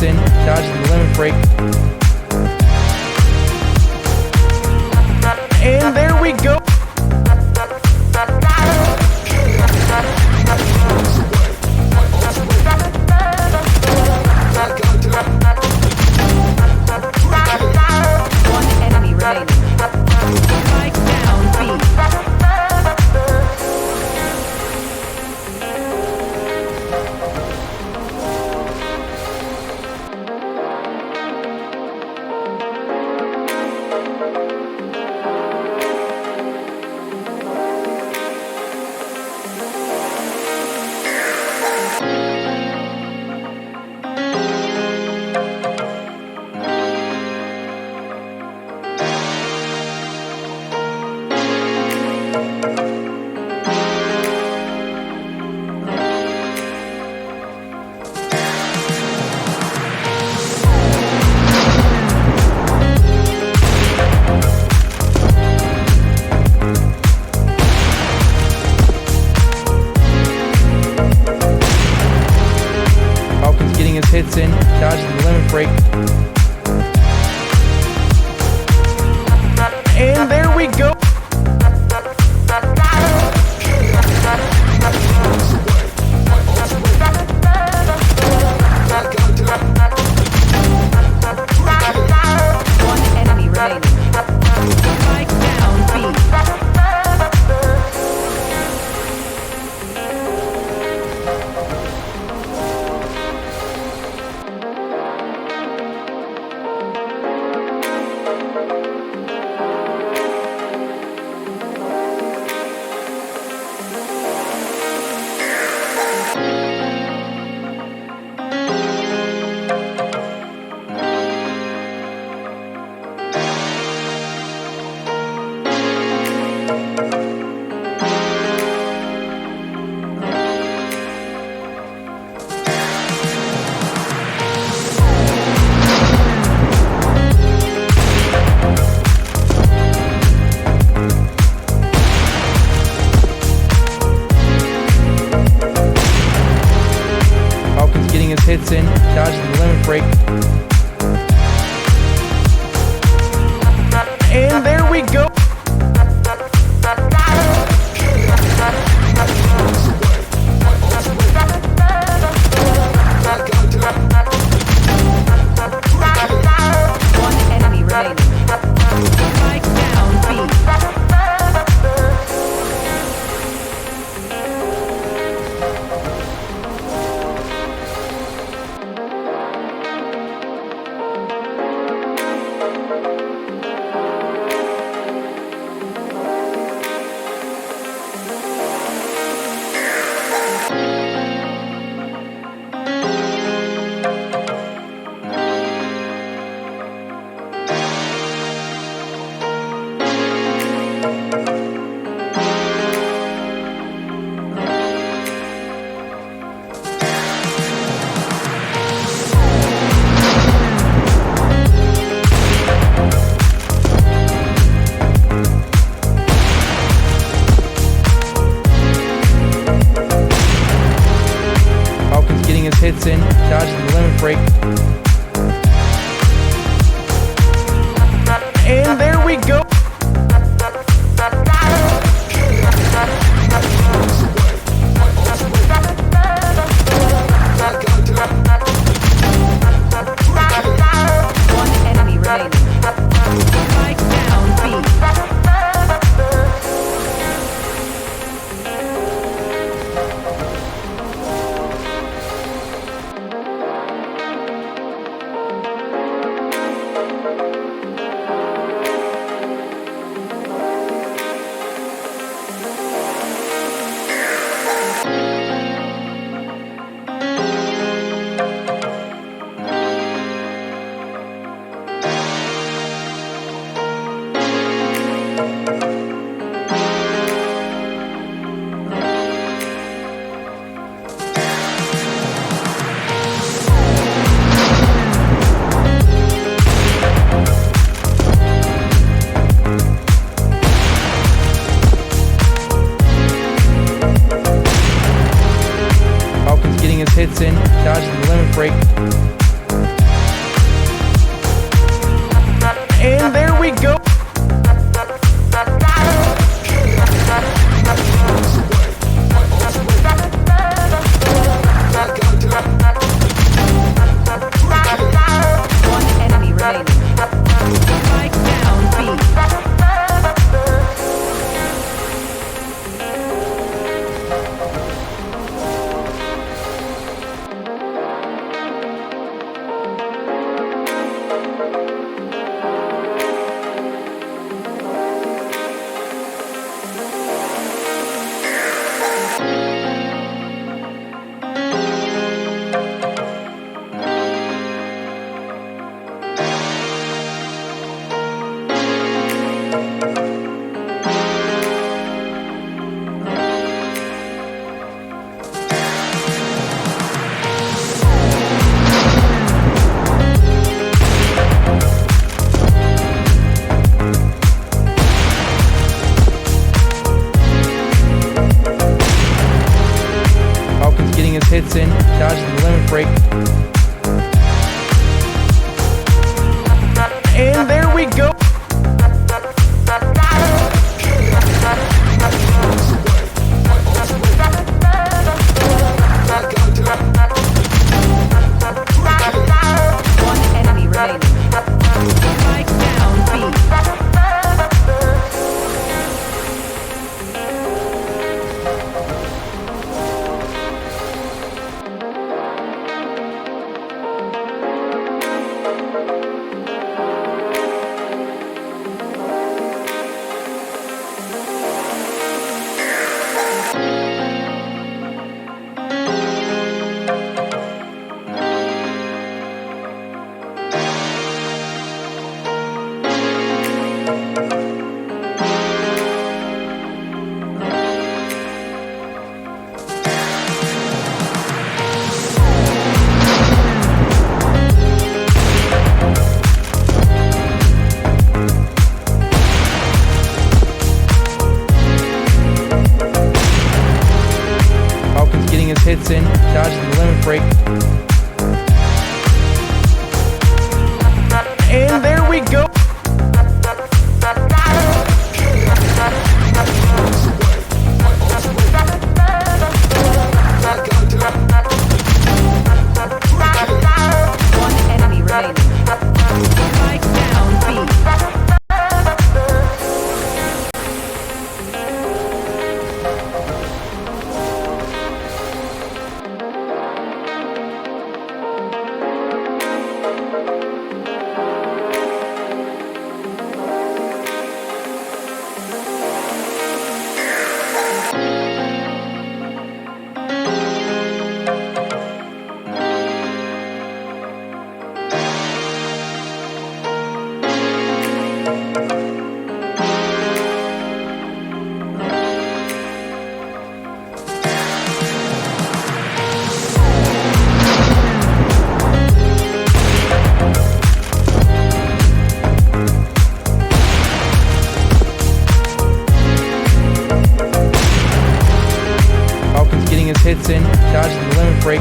hits in, dodges the limit break. And there we go. One enemy remaining. Strike down B. Hits in, dodges the limit break. And there we go. One enemy remaining. Strike down B. Hits in, dodges the limit break. And there we go. One enemy remaining. Strike down B. Hits in, dodges the limit break. And there we go. One enemy remaining. Strike down B. hits in, dodges the limit break. we go. One enemy remaining. Strike down B. Falcons getting his hits in, dodges the limit break. And there we go. One enemy remaining. Strike down B. Falcons getting his hits in, dodges the limit break. And there we go. One enemy remaining. Strike down B. Falcons getting his hits in, dodges the limit break.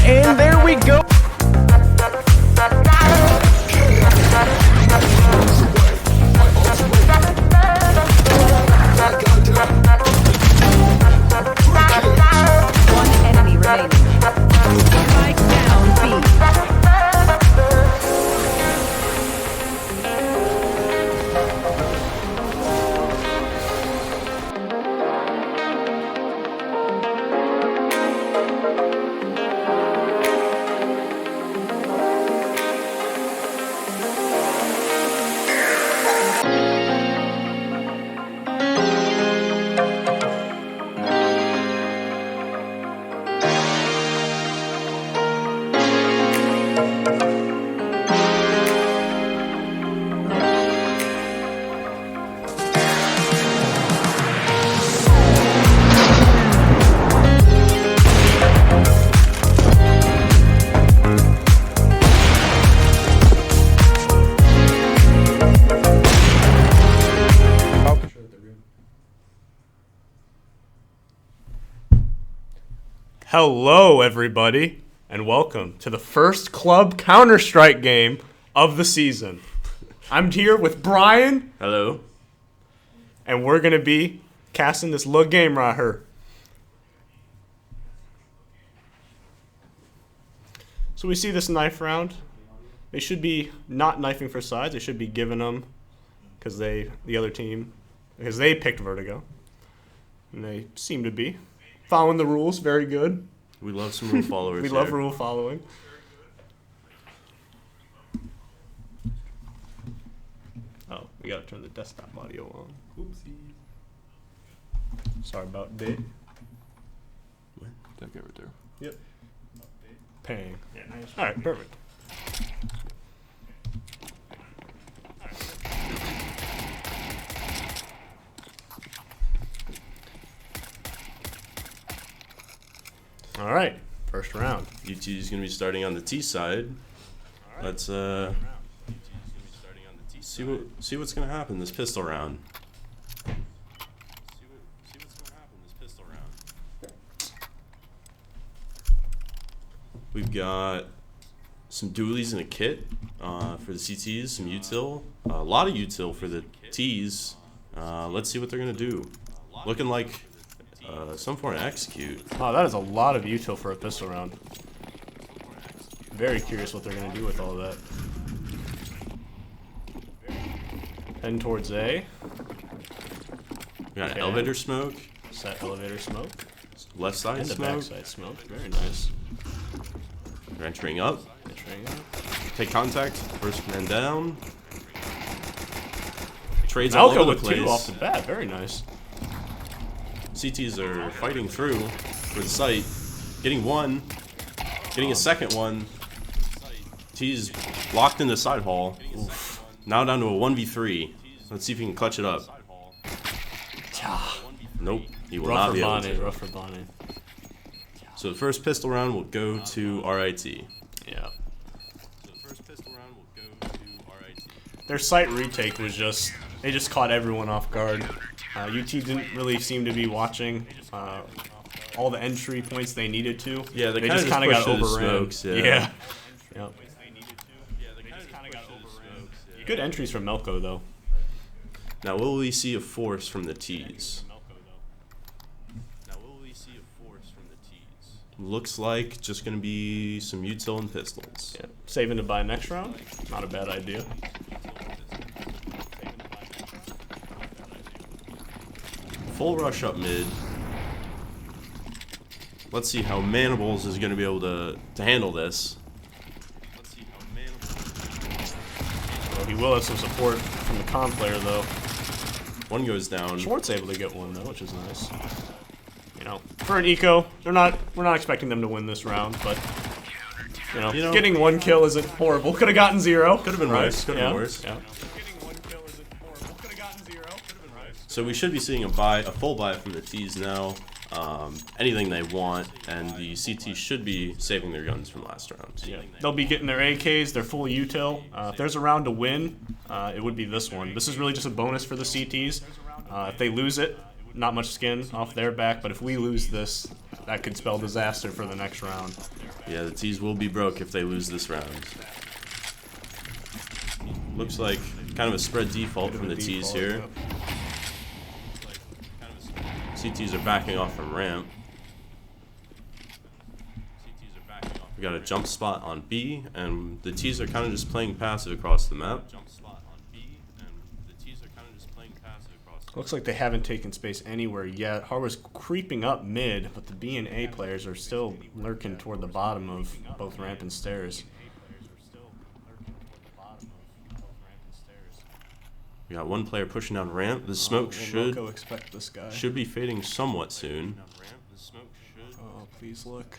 And there we go. One enemy remaining. Strike down B. Hello, everybody. and welcome to the first club Counter-Strike game of the season. I'm here with Brian. Hello. And we're going to be casting this little game right here. So we see this knife round. They should be not knifing for sides. They should be giving them because the other team, because they picked Vertigo. And they seem to be following the rules very good. We love some rule followers. We love rule following. Oh, we gotta turn the desktop audio on. Oopsies. Sorry about that. Don't get right there. Yep. Paying. Yeah, nice. All right, perfect. All right, first round. UT is going to be starting on the T side. Let's see what's going to happen this pistol round. We've got some dualies in a kit for the CTs, some util, a lot of util for the Ts. Let's see what they're going to do. Looking like some form of execute. Oh, that is a lot of util for a pistol round. Very curious what they're going to do with all that. Heading towards A. We got Okay. elevator smoke, Set elevator smoke. left side And the smoke. backside smoke. Very nice. We're entering up. Entering up. Take contact. First man down. Trades all Melko over the with place. two off the bat. Very nice. CTs are fighting through for the site. Getting one. Getting a second one. T's locked in the side hall. Oof. Now down to a 1v3. Let's see if he can clutch it up. Nope. He will not be able to. Rough for Bonney. So the first pistol round will go to RIT. Yeah. Their site retake was just, they just caught everyone off guard. UT didn't really seem to be watching all the entry points they needed to. Yeah, they just kinda kind of got pushed through the overran. smokes, yeah. Yeah. Yep. Good entries from Melko though. Now will we see a force from the T's? Looks like just going to be some util and pistols. Yeah. Saving to buy next round. Not a bad idea. Full rush up mid. Let's see how Manables is going to be able to handle this. Well, he will have some support from the con player though. One goes down. Schwartzz able to get one though, which is nice. You know, for an eco, we're not expecting them to win this round, but you know getting one kill isn't horrible. Could have gotten zero. Could have been worse. Could have been worse. Yeah. So we should be seeing a full buy from the T's now. Anything they want, and the CT should be saving their guns from last round. Yeah. They'll be getting their AKs, their full util. If there's a round to win, it would be this one. This is really just a bonus for the CTs. If they lose it, not much skin off their back, but if we lose this, that could spell disaster for the next round. Yeah, the T's will be broke if they lose this round. Looks like kind of a spread default from the T's here. CTs are backing off from ramp. We got a jump spot on B, and the T's are kind of just playing passive across the map. Looks like they haven't taken space anywhere yet. Harbor's creeping up mid, but the B and A players are still lurking toward the bottom of both ramp and stairs. We got one player pushing down ramp. The smoke Melko expect this guy. should be fading somewhat soon. Oh, please look.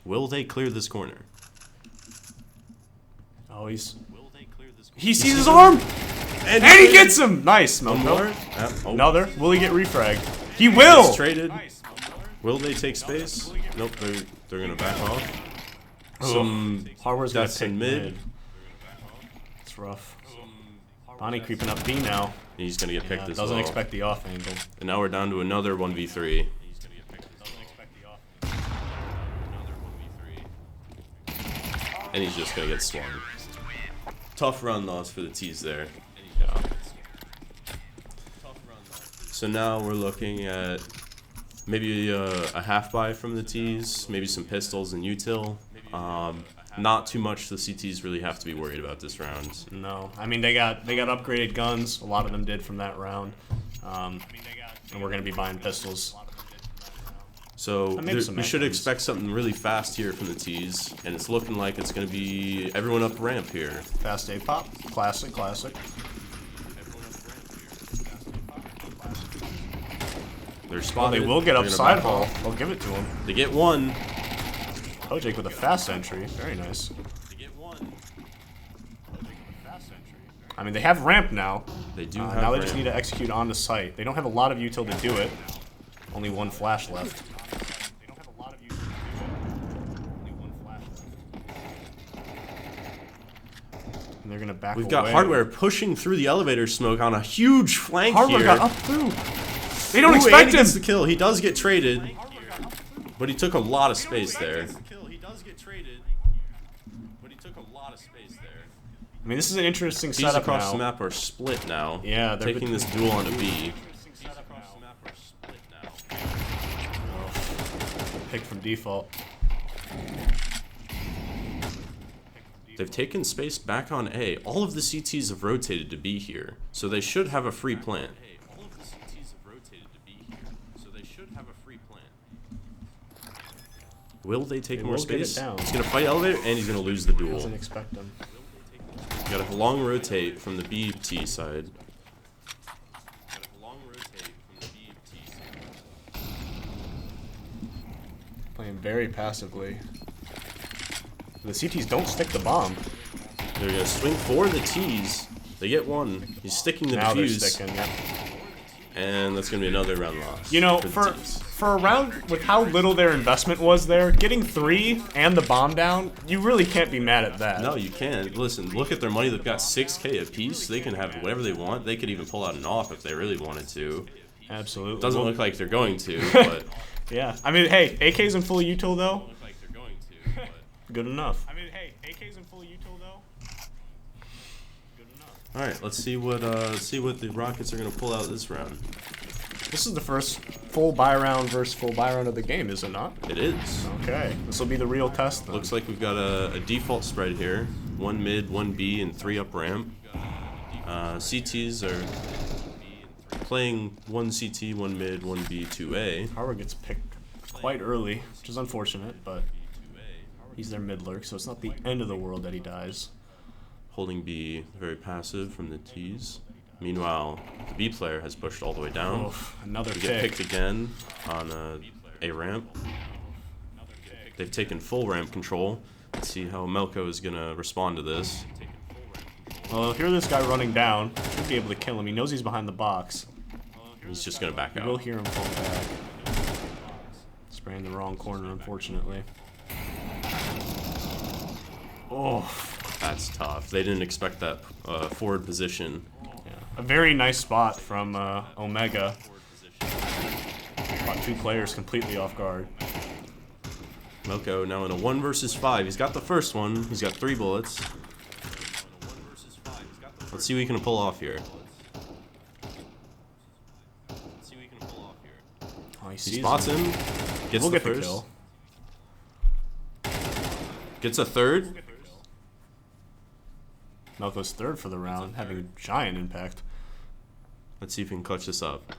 Will they clear this corner? Oh, he sees his arm! And he gets him! Nice, One Melko. more. Another. Will he get refragged? He will! He's traded. Will they take space? Nope, they're gonna back off. Some Harbor's gonna deaths pick in mid. It's rough. Bonney creeping up B now. He's gonna get picked as Doesn't well. expect the off angle. And now we're down to another 1v3. and he's just gonna get swung. Tough run loss for the T's there. Yeah. So now we're looking at maybe a half buy from the T's, maybe some pistols and util. Not too much the CTs really have to be worried about this round. No, I mean they got upgraded guns. A lot of them did from that round, and we're gonna be buying pistols. So maybe some we should weapons. expect something really fast here from the T's, and it's looking like it's going to be everyone up ramp here. Fast A pop, classic. They're Well, spotted. they will get They're up gonna side back hall. off. They'll give it to him. They get one. Hojake with a fast entry, very nice. They get one. I mean, they have ramp now. They do Now have they just ramp. need to execute on the site. They don't have a lot of util to do it. Only one flash left. And they're gonna back We've got away. hardware pushing through the elevator smoke on a huge flank Hardware here. got up through. They don't Ooh, and expect he him. gets the kill. He does get traded, but he took a lot of space there. I mean, this is an interesting He's setup across now. the map are split now. Yeah, they're taking this duel onto B. Picked from default. They've taken space back on A. All of the CTs have rotated to B here, so they should have a free plant. Will they take They more will get it space? down. He's gonna fight elevator and he's gonna lose the duel. Doesn't expect them. Got a long rotate from the BT side. Playing very passively. The CTs don't stick the bomb. They're gonna swing for the T's. They get one. He's sticking the Now they're defuse, sticking. Yep. and that's gonna be another round loss. You know, the for T's. a round with how little their investment was there, getting 3 and the bomb down, you really can't be mad at that. No, you can't. Listen, look at their money. They've got 6K apiece. They can have whatever they want. They could even pull out an off if they really wanted to. Absolutely. Doesn't look like they're going to, but Yeah. I mean, hey, AK's in full util though. Good enough. I mean, hey, AK's in full util though. Good enough. all right. Let's see what the Rockets are gonna pull out this round. This is the first full buy round versus full buy round of the game, is it not? It is. Okay. This will be the real test then. Looks like we've got a default spread here: 1 mid, 1 B, and 3 up ramp. CTs are playing 1 CT, 1 mid, 1 B, 2 A. Hardware gets picked quite early, which is unfortunate, but he's their mid lurk, so it's not the end of the world that he dies. Holding B very passive from the T's. Meanwhile, the B player has pushed all the way down. Oof, another We get pick. picked again on a ramp. They've taken full ramp control. Let's see how Melko is going to respond to this. Well, hear this guy running down. Should be able to kill him. He knows he's behind the box. He's just going to back You will out. hear him fall back. Spraying the wrong corner, unfortunately. Oh, That's tough. They didn't expect that forward position. yeah. A very nice spot from Omega. Caught 2 players completely off guard. Melko now in a 1 versus 5. He's got the first one. He's got 3 bullets. Let's see what he can pull off here. Oh, he He sees spots him. him. Gets We'll the get the first. kill. Gets a third. Melko's third for the round, having a giant impact. Let's see if he can clutch this up.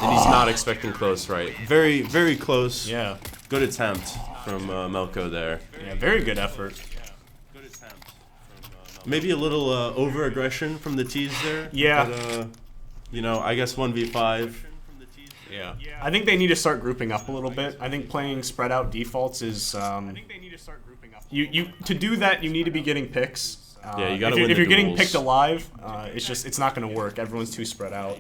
And he's not expecting close, right? Very, very close. Yeah, Good attempt from Melko there. yeah, very good effort. Maybe a little over-aggression from the T's there. Yeah. But, you know, I guess 1v5. Yeah. I think they need to start grouping up a little bit. I think playing spread out defaults is you to do that you need to be getting picks. Yeah, you gotta if win if the you're getting duels. picked alive, it's not going to work. Everyone's too spread out.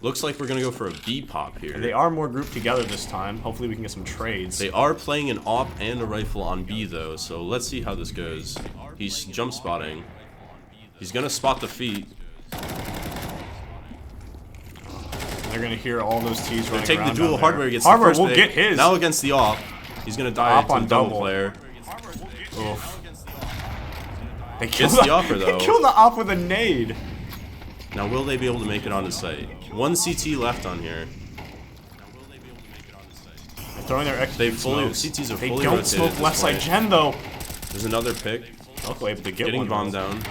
Looks like we're going to go for a B pop here. And they are more grouped together this time. Hopefully we can get some trades. They are playing an AWP and a rifle on B, though, so let's see how this goes. He's jump spotting. He's going to spot the feet. They're gonna hear all those T's They're running taking the around duel. down Hardware there. gets Hardware the first will pick. get his. Now against the op. He's gonna die Op to on the double double. player. Oof. They Gets the offer, though. They killed the op with a nade. Now will they be able to make it onto site? One CT left on here. They're throwing their execute They fully smokes. CTs are They fully don't rotated smoke at this left side point. gen though. There's another pick. Melko able to get Getting one. bombed though. down.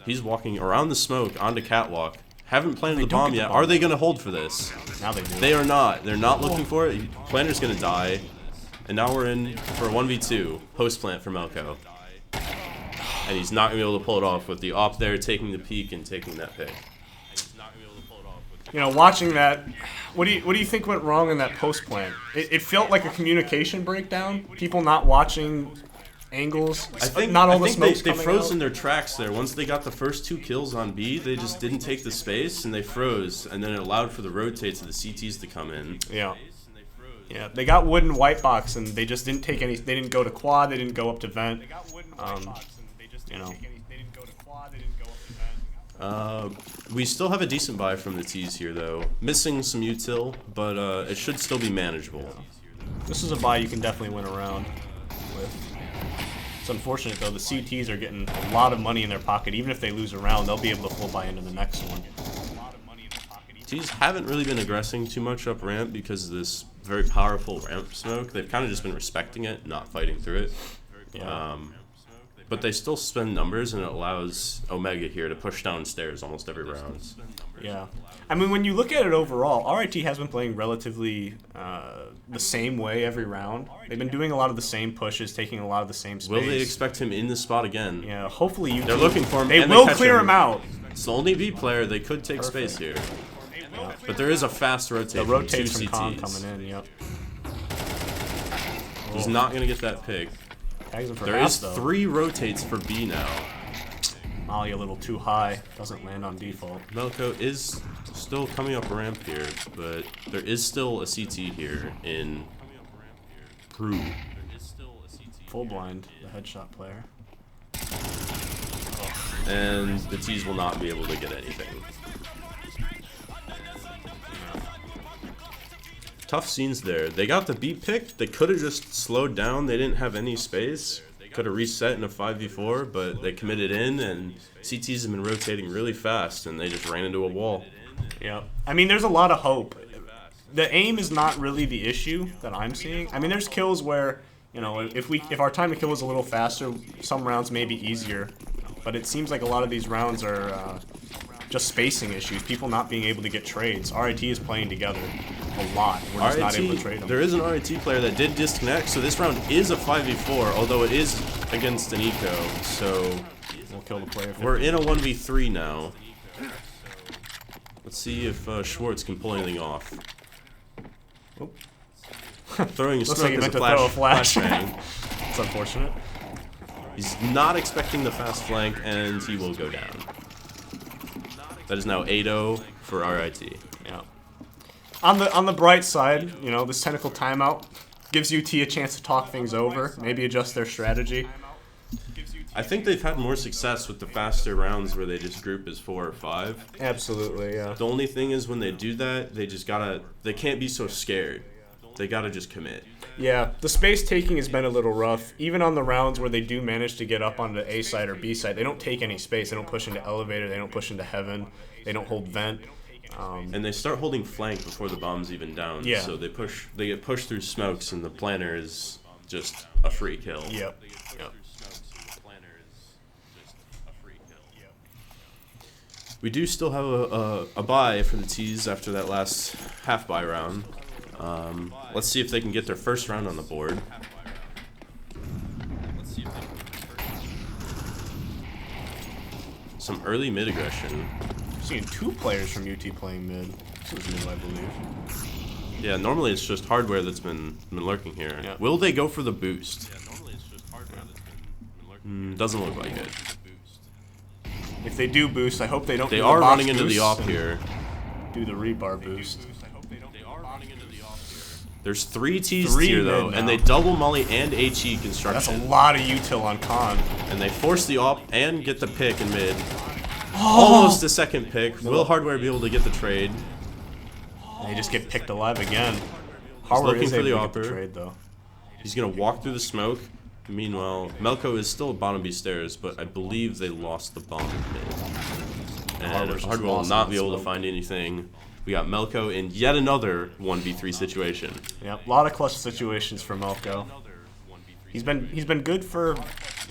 He's walking around the smoke onto catwalk. Haven't planted the don't bomb get the yet. bomb. Are they gonna hold for this? Now they do. They are not. They're not looking for it. Planter's gonna die. And now we're in for a 1v2 post plant for Melko. And he's not gonna be able to pull it off with the op there taking the peek and taking that pick. You know, watching that, what do you think went wrong in that post plant? It felt like a communication breakdown. People not watching angles. I think not all I the think smokes they coming froze out. in their tracks there. Once they got the first 2 kills on B, they just didn't take the space and they froze. And then it allowed for the rotates of the CTs to come in. Yeah. Yeah, they got wood and white box, and they just didn't take any. They didn't go to quad. They didn't go up to vent. You know. We still have a decent buy from the T's here, though. Missing some util, but it should still be manageable. This is a buy you can definitely win around with. It's unfortunate though. The CTs are getting a lot of money in their pocket. Even if they lose a round, they'll be able to full buy into the next one. T's haven't really been aggressing too much up ramp because of this very powerful ramp smoke. They've kind of just been respecting it, not fighting through it. Yeah. But they still spend numbers, and it allows Omega here to push downstairs almost every round. Yeah. I mean, when you look at it overall, RIT has been playing relatively the same way every round. They've been doing a lot of the same pushes, taking a lot of the same space. Will they expect him in the spot again? Yeah, hopefully They're looking for him. They and will catch clear him out. It's the only B player. They could take space here. But there is a fast rotate. The rotates from two Con CTs. coming in, yep. He's not going to get that pick. Tags him for There half, is though. 3 rotates for B now. Molly a little too high. Doesn't land on default. Melko is still coming up ramp here, but there is still a CT here in Crew. Full blind, the headshot player. And the T's will not be able to get anything. Tough scenes there. They got the B pick. They could have just slowed down. They didn't have any space. Could have reset in a 5v4, but they committed in, and CTs have been rotating really fast, and they just ran into a wall. Yeah. I mean, there's a lot of hope. The aim is not really the issue that I'm seeing. I mean, there's kills where, you know, if our time to kill was a little faster, some rounds may be easier. But it seems like a lot of these rounds are just spacing issues, people not being able to get trades. RIT is playing together a lot. We're just not able to trade them. There is an RIT player that did disconnect, so this round is a 5v4, although it is against an eco, so We'll kill the player. we're in a 1v3 now. Let's see if Schwartzz can pull anything off. Oh. Throwing a Looks smoke like he as meant a to throw a flash. bang. It's unfortunate. He's not expecting the fast flank, and he will go down. That is now 8-0 for RIT. Yeah. On the bright side, you know, this technical timeout gives UT a chance to talk things over, maybe adjust their strategy. I think they've had more success with the faster rounds where they just group as 4 or 5. Absolutely, yeah. The only thing is when they do that, they can't be so scared. They gotta just commit. Yeah, the space taking has been a little rough. Even on the rounds where they do manage to get up on the A side or B side, they don't take any space. They don't push into elevator. They don't push into heaven. They don't hold vent. And they start holding flank before the bomb's even down. Yeah. So they get pushed through smokes, and the planner is just a free kill. Yep. Yep. We do still have a buy for the T's after that last half buy round. Let's see if they can get their first round on the board. Some early mid aggression. Seeing 2 players from UT playing mid. This is new, I believe. Yeah, normally it's just hardware that's been lurking here. Yeah. Will they go for the boost? Doesn't look like it. If they do boost, I hope they don't. They do are the box running into the boost op and here. Do the rebar boost. There's 3 T's 3 here though, mid and now. they double molly and HE construction. That's a lot of util on con. And they force the op and get the pick in mid. Almost a second pick. Will Hardware be able to get the trade? They just get picked alive again. Looking is for the able to get upper. trade though. He's gonna walk through the smoke. Meanwhile, Melko is still at bottom B stairs, but I believe they lost the bomb mid. And Hardware will not be able to find anything. We got Melko in yet another 1v3 situation. Yep, a lot of clutch situations for Melko. He's been good for,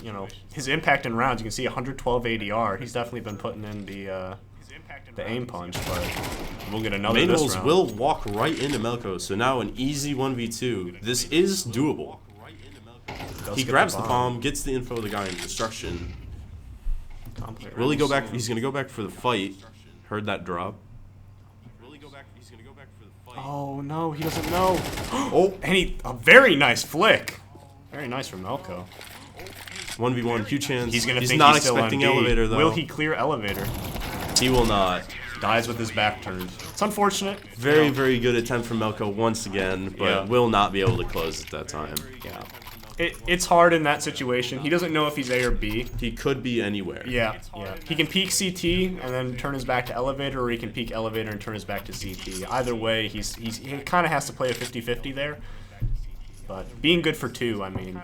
you know, his impact in rounds. You can see 112 ADR. He's definitely been putting in the aim punch, but we'll get another Main this holes round. will walk right into Melko, so now an easy 1v2. This is doable. He grabs the bomb, gets the info of the guy in construction. Will he go back? He's gonna go back for the fight. Heard that drop. Oh no, he doesn't know. Oh, and a very nice flick. Very nice from Melko. 1v1, huge chance. He's He's not expecting elevator though. Will he clear elevator? He will not. Dies with his back turned. It's unfortunate. Very, very good attempt from Melko once again, but will not be able to close at that time. Yeah. It's hard in that situation. He doesn't know if he's A or B. He could be anywhere. Yeah. He can peek CT and then turn his back to elevator, or he can peek elevator and turn his back to CT. Either way, he kind of has to play a 50-50 there. But being good for 2, I mean,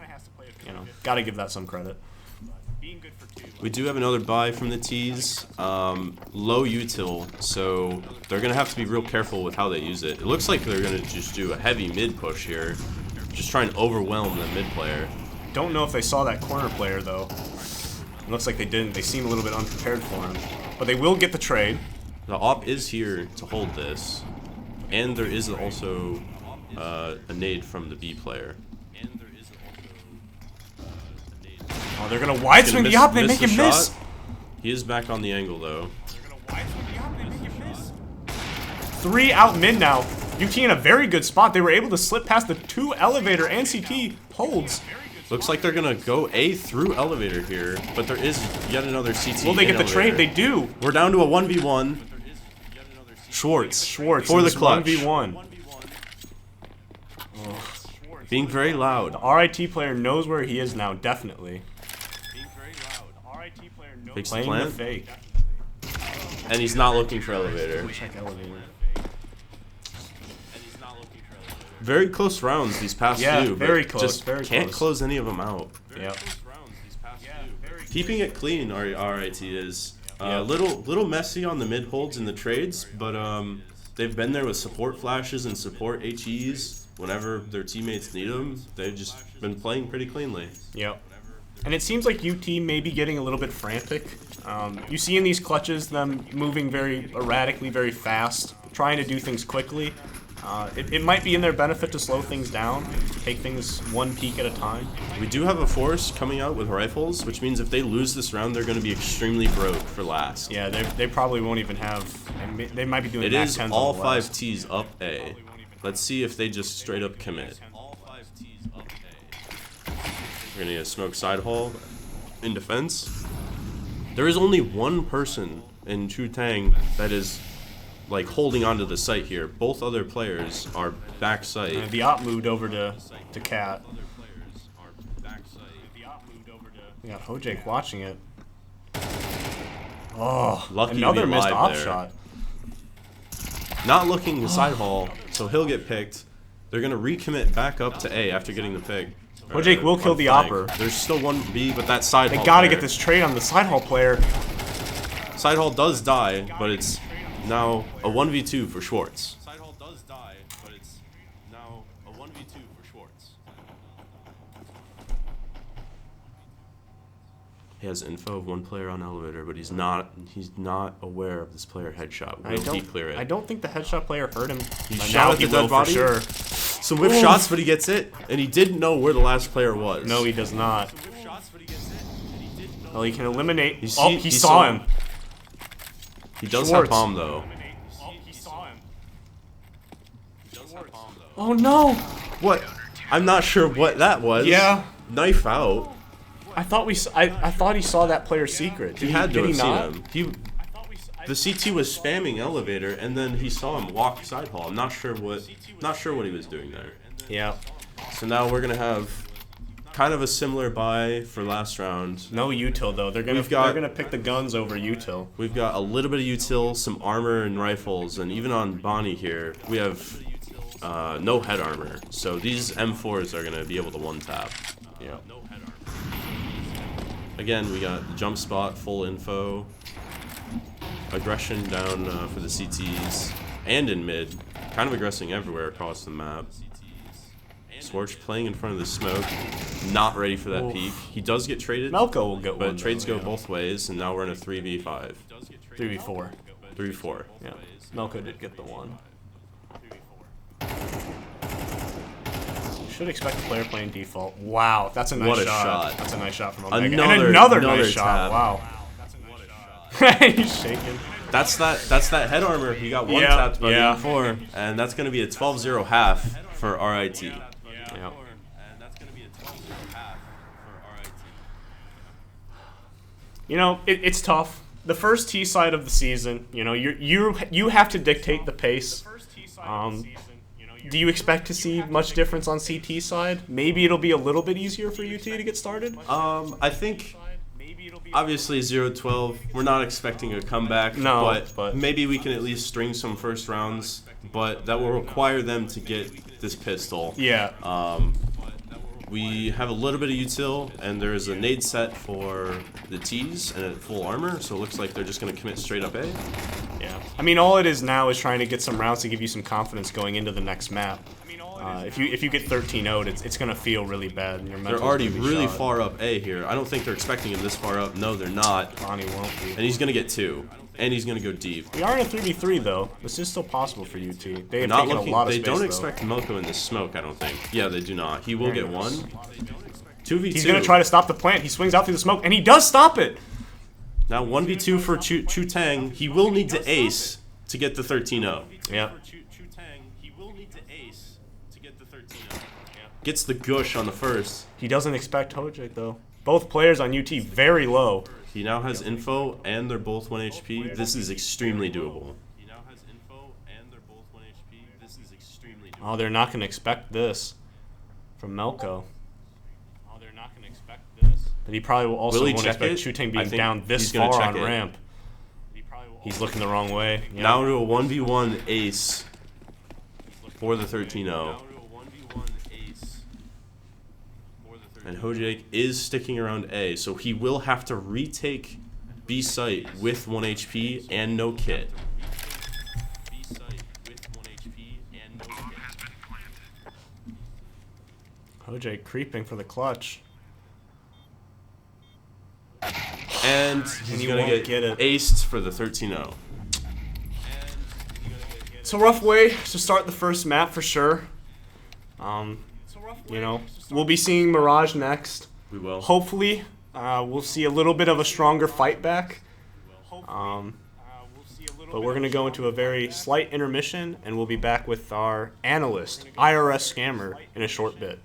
you know, got to give that some credit. We do have another buy from the T's. Low util, so they're going to have to be real careful with how they use it. It looks like they're going to just do a heavy mid push here. Just try and overwhelm the mid player. Don't know if they saw that corner player, though. It looks like they didn't. They seem a little bit unprepared for him. But they will get the trade. The op is here to hold this. And there is also a nade from the B player. Oh, they're going to wide swing the op and make him miss. He is back on the angle, though. 3 out mid now. UT in a very good spot. They were able to slip past the 2 elevator and CT holds. Looks like they're going to go A through elevator here, but there is yet another CT. Will they get the elevator. trade? They do. We're down to a 1v1. Schwartzz for the clutch. 1v1. Being very loud. The RIT player knows where he is now, definitely. Fakes the Playing the plant. fake. And he's not looking for elevator. Check elevator. Very close rounds these past Yeah, few. very but close, Just very can't close. close any of them out. Yep. Keeping it clean, RIT is. Yeah. Little messy on the mid holds in the trades, but they've been there with support flashes and support HEs whenever their teammates need them. They've just been playing pretty cleanly. Yep. And it seems like UT may be getting a little bit frantic. You see in these clutches them moving very erratically, very fast, trying to do things quickly. It might be in their benefit to slow things down, take things 1 peak at a time. We do have a force coming out with rifles, which means if they lose this round, they're going to be extremely broke for last. Yeah, they probably won't even have. They might be doing. It max is 10s all on the 5 last. T's up A. Let's see if they just straight up commit. We're going to get a smoke side hall in defense. There is only one person in Chu Tang that is like holding onto the site here. Both other players are back site. The op moved over to Cat. We got Hojake watching it. Oh, Lucky to another be missed alive op there. shot. Not looking the side hall, so he'll get picked. They're going to recommit back up to A after getting the pick. Hojake will kill the flank. opper. There's still one B, but that side hall They gotta player. get this trade on the side hall player. Side hall does die, but it's now a 1v2 for Schwartzz. Side hall does die, but it's now a 1v2 for Schwartzz. He has info of one player on elevator, but he's not aware of this player headshot. Will he clear it? I don't think the headshot player heard him. He But shot now at he the will dead body? for sure. Some whiff shots, but he gets it, and he didn't know where the last player was. No, he does not. Well, he can eliminate. He He saw him. He does Schwartzz. have palm though. Oh no! What? I'm not sure what that was. Yeah. Knife out. I thought I thought he saw that player's secret. He had to did he have not? seen him. The CT was spamming elevator, and then he saw him walk side hall. I'm not sure what he was doing there. Yeah. So now we're gonna have kind of a similar buy for last round. No util though. They're gonna pick the guns over util. We've got a little bit of util, some armor and rifles, and even on Bonney here, we have no head armor. So these M4s are gonna be able to one tap. Yeah. Again, we got the jump spot, full info, aggression down for the CTs, and in mid, kind of aggressing everywhere across the map. Schwartzz playing in front of the smoke, not ready for that peek. He does get traded, Melko will get one. but trades go both ways, and now we're in a 3v5. 3v4. 3v4. Yeah. Melko did get the one. Should expect a player playing default. Wow, that's a nice What a shot. shot. That's a nice shot from Omega. Another- and another another nice shot. tap. Wow. He's shaking. That's that head armor. He got one Yeah, tapped by yeah. the M4, and that's going to be a 12-0 half for RIT. Yeah. You know, it's tough. The first T side of the season, you know, you have to dictate the pace. Do you expect to see much difference on CT side? Maybe it'll be a little bit easier for UT to get started. I think obviously 0-12. We're not expecting a comeback. No, but maybe we can at least string some first rounds. But that will require them to get this pistol. Yeah. We have a little bit of util, and there's a nade set for the T's and a full armor, so it looks like they're just going to commit straight up A. Yeah. I mean, all it is now is trying to get some rounds to give you some confidence going into the next map. If you get 13-0'd, it's going to feel really bad. And your They're mental's already gonna be really shot. far up A here. I don't think they're expecting him this far up. No, they're not. Bonney won't be. And he's going to get 2. And he's going to go deep. We are in a 3v3 though. This is still possible for UT. They have Not taken looking. a lot of They space, don't though. expect Melko in this smoke, I don't think. Yeah, they do not. He will Very get nice. 1. 2v2. He's going to try to stop the plant. He swings out through the smoke, and he does stop it! Now 1v2 for Chu Tang. He will need to ace to get the 13-0. Yeah. Gets the gush on the first. He doesn't expect Hojake, though. Both players on UT very low. He now has info, and they're both 1 HP. This is extremely doable. Oh, they're not going to expect this from Melko. But he probably will also Will he won't check expect it? Chu-Tang I being think down this he's gonna far check on it. ramp. He's looking the wrong way. Yeah. Now to a 1v1 ace for the 13-0. And Hojake is sticking around A, so he will have to retake B site with 1 HP and no kit. Hojake creeping for the clutch. And he's he going won't to get it. aced for the 13-0. It's a rough way to start the first map for sure. You know, we'll be seeing Mirage next. We will. Hopefully, we'll see a little bit of a stronger fight back. But we're going to go into a very slight intermission, and we'll be back with our analyst, IRS Scammer, in a short bit.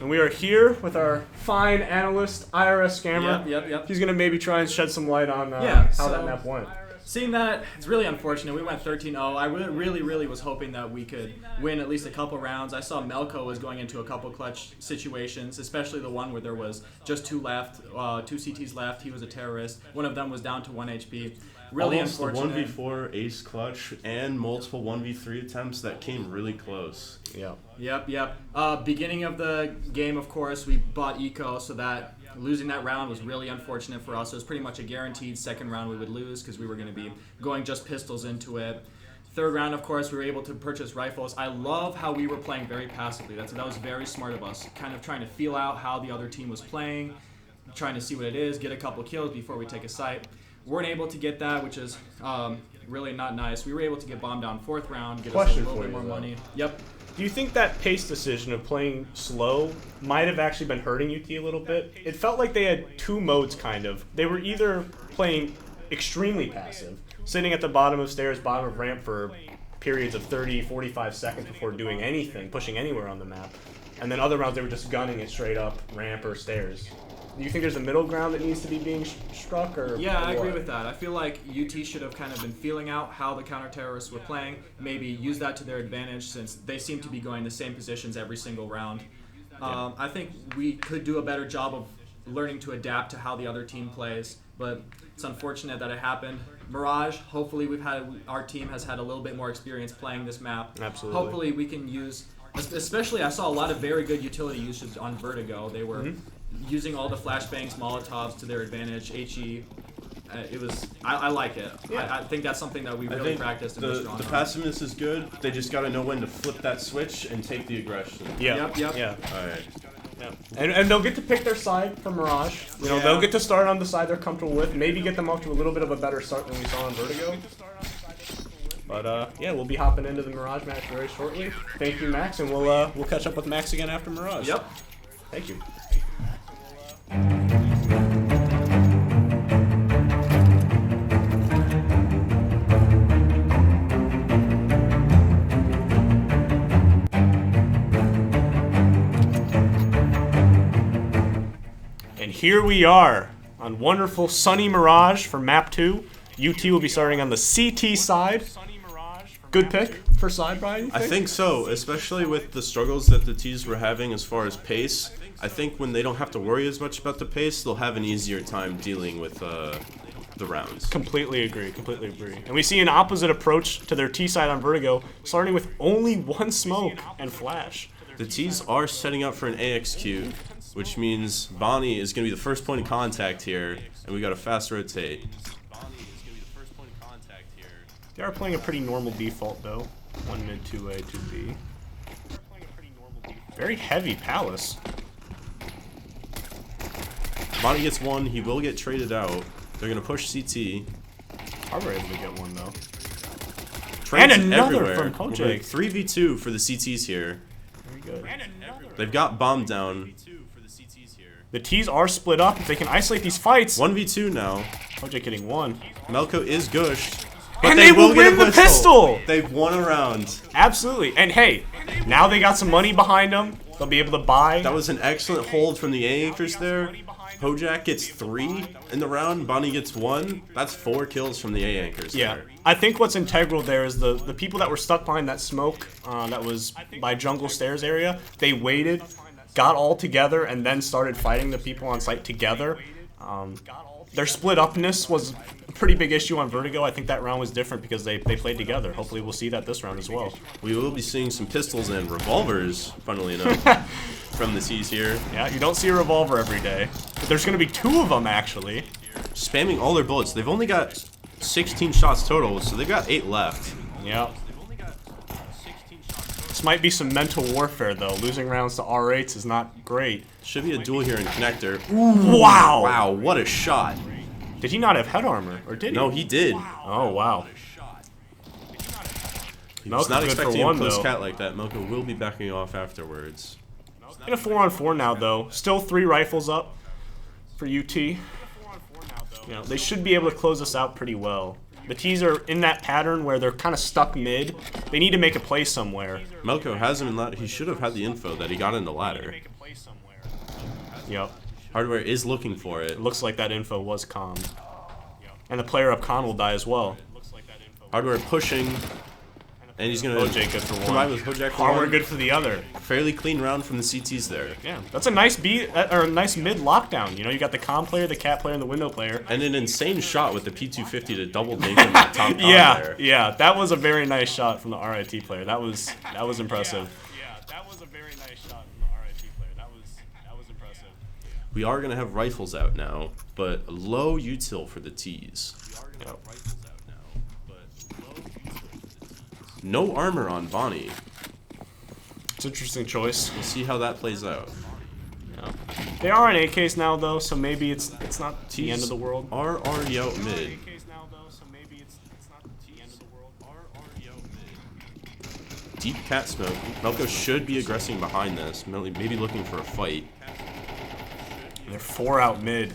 We are here with our fine analyst, IRS Scammer. Yep. He's going to maybe try and shed some light on Yeah, how so- that map went. seeing that, it's really unfortunate. We went 13-0. I really was hoping that we could win at least a couple rounds. I saw Melko was going into a couple clutch situations, especially the one where there was just 2 left, 2 CTs left. He was a terrorist. One of them was down to 1 HP. Really Almost unfortunate. a 1v4 ace clutch and multiple 1v3 attempts that came really close. Yep. Beginning of the game, of course, we bought eco, so that losing that round was really unfortunate for us. It was pretty much a guaranteed second round we would lose because we were going to be going just pistols into it. Third round, of course, we were able to purchase rifles. I love how we were playing very passively. That was very smart of us, kind of trying to feel out how the other team was playing, trying to see what it is, get a couple kills before we take a site. Weren't able to get that, which is really not nice. We were able to get bombed down 4th round, get us a little bit more money. Yep. Do you think that pace decision of playing slow might have actually been hurting UT a little bit? It felt like they had 2 modes, kind of. They were either playing extremely passive, sitting at the bottom of stairs, bottom of ramp for periods of 30, 45 seconds before doing anything, pushing anywhere on the map. And then other rounds they were just gunning it straight up ramp or stairs. Do you think there's a middle ground that needs to be being struck, or? Yeah, I agree what? with that. I feel like UT should have kind of been feeling out how the counter-terrorists were playing, maybe use that to their advantage since they seem to be going the same positions every single round. I think we could do a better job of learning to adapt to how the other team plays, but it's unfortunate that it happened. Mirage, hopefully our team has had a little bit more experience playing this map. Absolutely. Hopefully we can use, especially I saw a lot of very good utility usage on Vertigo. They were using all the flashbangs, Molotovs to their advantage. HE, I like it. Yeah. I think that's something that we really practiced and were strong the on. passiveness is good. They just got to know when to flip that switch and take the aggression. Yeah. Yep. Yeah. All right. Yeah. And they'll get to pick their side for Mirage. You know, they'll get to start on the side they're comfortable with. Maybe get them off to a little bit of a better start than we saw on Vertigo. But yeah, we'll be hopping into the Mirage match very shortly. Thank you, Max, and we'll catch up with Max again after Mirage. Yep. Thank you. And here we are on wonderful sunny Mirage for map 2. UT will be starting on the CT side. Good pick for side, Brian, you I think so, especially with the struggles that the T's were having as far as pace. I think when they don't have to worry as much about the pace, they'll have an easier time dealing with the rounds. Completely agree. And we see an opposite approach to their T side on Vertigo, starting with only 1 smoke and flash. The T's are setting up for an AXQ, which means Bonney is going to be the first point of contact here, and we got a fast rotate. They are playing a pretty normal default, though. 1 mid, 2 A, 2 B. Very heavy Palace. Bonney gets 1. He will get traded out. They're going to push CT. Harbor able to get 1, though. Trades And another everywhere. from Hojake. 3v2 for the CTs here. Very good. They've got bombed down. The T's are split up. If they can isolate these fights. 1v2 now. Hojake getting 1. Melko is gushed. But And they will get a win the pistol! They've won a round. Absolutely. And hey, now they got some money behind them. They'll be able to buy. That was an excellent hold from the A anchors there. Hojake gets 3 in the round. Bonney gets 1. That's 4 kills from the A anchors. Yeah, there. I think what's integral there is the people that were stuck behind that smoke that was by Jungle Stairs area. They waited, got all together, and then started fighting the people on site together. Their split upness was a pretty big issue on Vertigo. I think that round was different because they played together. Hopefully we'll see that this round as well. We will be seeing some pistols and revolvers, funnily enough, from the T's here. Yeah, you don't see a revolver every day. But there's going to be 2 of them, actually. Spamming all their bullets. They've only got 16 shots total, so they've got 8 left. Yeah. This might be some mental warfare, though. Losing rounds to R8s is not great. Should be a duel here in connector. Wow! Wow, what a shot. Did he not have head armor, or did he? No, he did. Oh, wow. He was not Melko's good for expecting 1, a close though. cat like that. Melko will be backing off afterwards. In a 4-on-4 now, though. Still 3 rifles up for UT. You know, they should be able to close this out pretty well. The T's are in that pattern where they're kind of stuck mid. They need to make a play somewhere. Melko has him in ladder. He should have had the info that he got in the ladder. Yep. Hardware is looking for it. It looks like that info was calm. And the player up con will die as well. Hardware pushing, and he's gonna Hojake good for combine one. with Hojake for Hardware one. good for the other. Fairly clean round from the CTs there. Yeah, that's a nice or a nice mid lockdown. You know, you got the com player, the cat player, and the window player. And an insane shot with the P250 to double dink him at top con Yeah, there. yeah, that was a very nice shot from the RIT player. That was impressive. Yeah, that was a very nice shot from the RIT player. That was impressive. We are gonna have rifles out now, but low util for the T's. Yep. No armor on Bonney. It's an interesting choice. We'll see how that plays out. Yeah. They are in AKs now though, so maybe it's not the end of the world. Are already out mid. Deep cat smoke. Melko should be aggressing behind this, maybe looking for a fight. They're 4 out mid.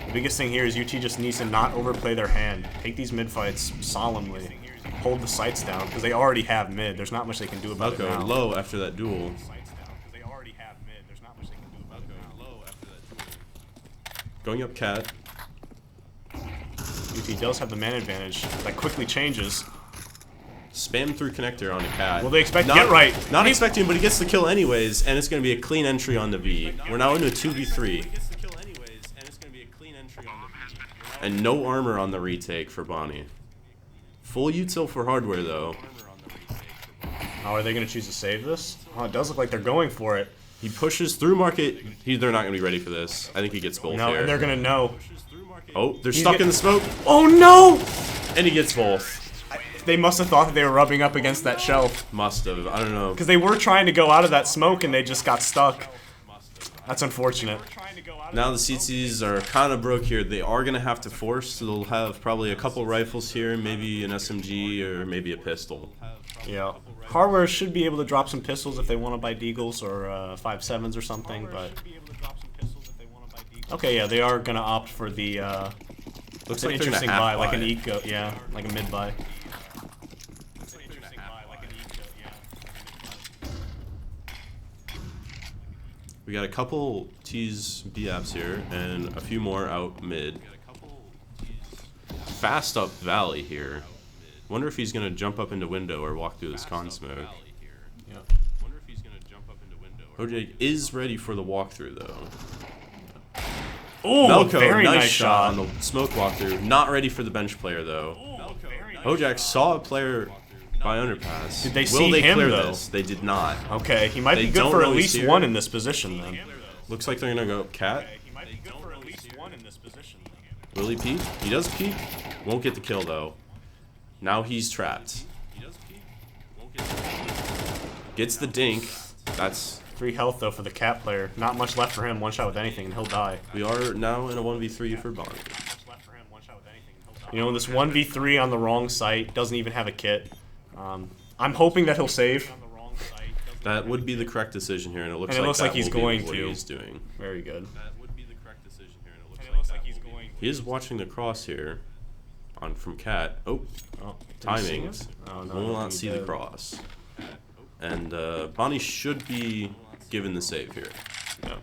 The biggest thing here is UT just needs to not overplay their hand. Take these mid fights solemnly. Hold the sights down because they already have mid. There's not much they can do about it Melko now. low after that duel. Going up cat. UT does have the man advantage. That quickly changes. Spam through connector on the cat. Will they expect to get right? Not expecting, but he gets the kill anyways, and it's going to be a clean entry on the V. We're now into a 2v3. And no armor on the retake for Bonney. Full util for hardware though. How are they going to choose to save this? Oh, it does look like they're going for it. He pushes through market. They're not going to be ready for this. I think he gets both No, here. and they're going to know. Oh, they're stuck in the smoke. Oh no! And he gets both. They must have thought that they were rubbing up against that shelf. Must have. I don't know. Because they were trying to go out of that smoke and they just got stuck. That's unfortunate. Now the CTs are kind of broke here. They are going to have to force, so they'll have probably a couple rifles here, maybe an SMG or maybe a pistol. Yeah. Hardware should be able to drop some pistols if they want to buy Deagles or 5.7s or something, but... Okay, yeah, they are going to opt for the... Looks an like they're interesting gonna buy, half like an buy. eco, yeah, like a mid buy. We got a couple T's B apps here and a few more out mid. Fast up Valley here. Wonder if he's gonna jump up into window or walk through this con smoke. Yeah. Hojake is ready for the walkthrough though. Oh, Melko, very nice nice shot shot. on the smoke walkthrough. Not ready for the bench player though. Hojake saw a player by underpass. Did they Will see they him, clear though? this? They did not. Okay, he might They be good don't for at know he's least here. one in this position then. Looks like they're gonna go cat. Will he peek? He does peek. Won't get the kill though. Now he's trapped. Gets the dink. That's 3 health though for the cat player. Not much left for him. One shot with anything and he'll die. we are now in a 1v3 for Bonney. You know, this 1v3 on the wrong site doesn't even have a kit. I'm hoping that he'll save. That would be the correct decision here, and it looks like like that he's will be going what to. he's doing. Very good. He is watching the cross here on from Cat. Oh, Oh, did he see timing. us? Oh, no, Will he not see the did. cross. And Bonney should be given the save here. Yeah.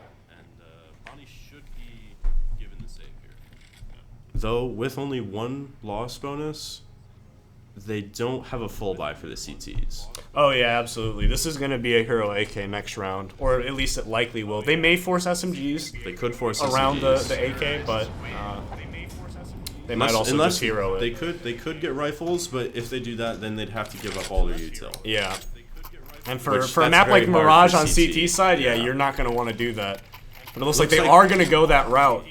Though with only 1 loss bonus, they don't have a full buy for the CTs. Oh yeah, absolutely. This is going to be a hero AK next round, or at least it likely will. They may force SMGs They could force around SMGs. the AK, but they might also just hero it. They could get rifles, but if they do that, then they'd have to give up all their util. Yeah. And for Which, a that's map very like hard Mirage for on CT. CT side, yeah, Yeah. you're not going to want to do that. But it looks like Looks they like- are going to go that route.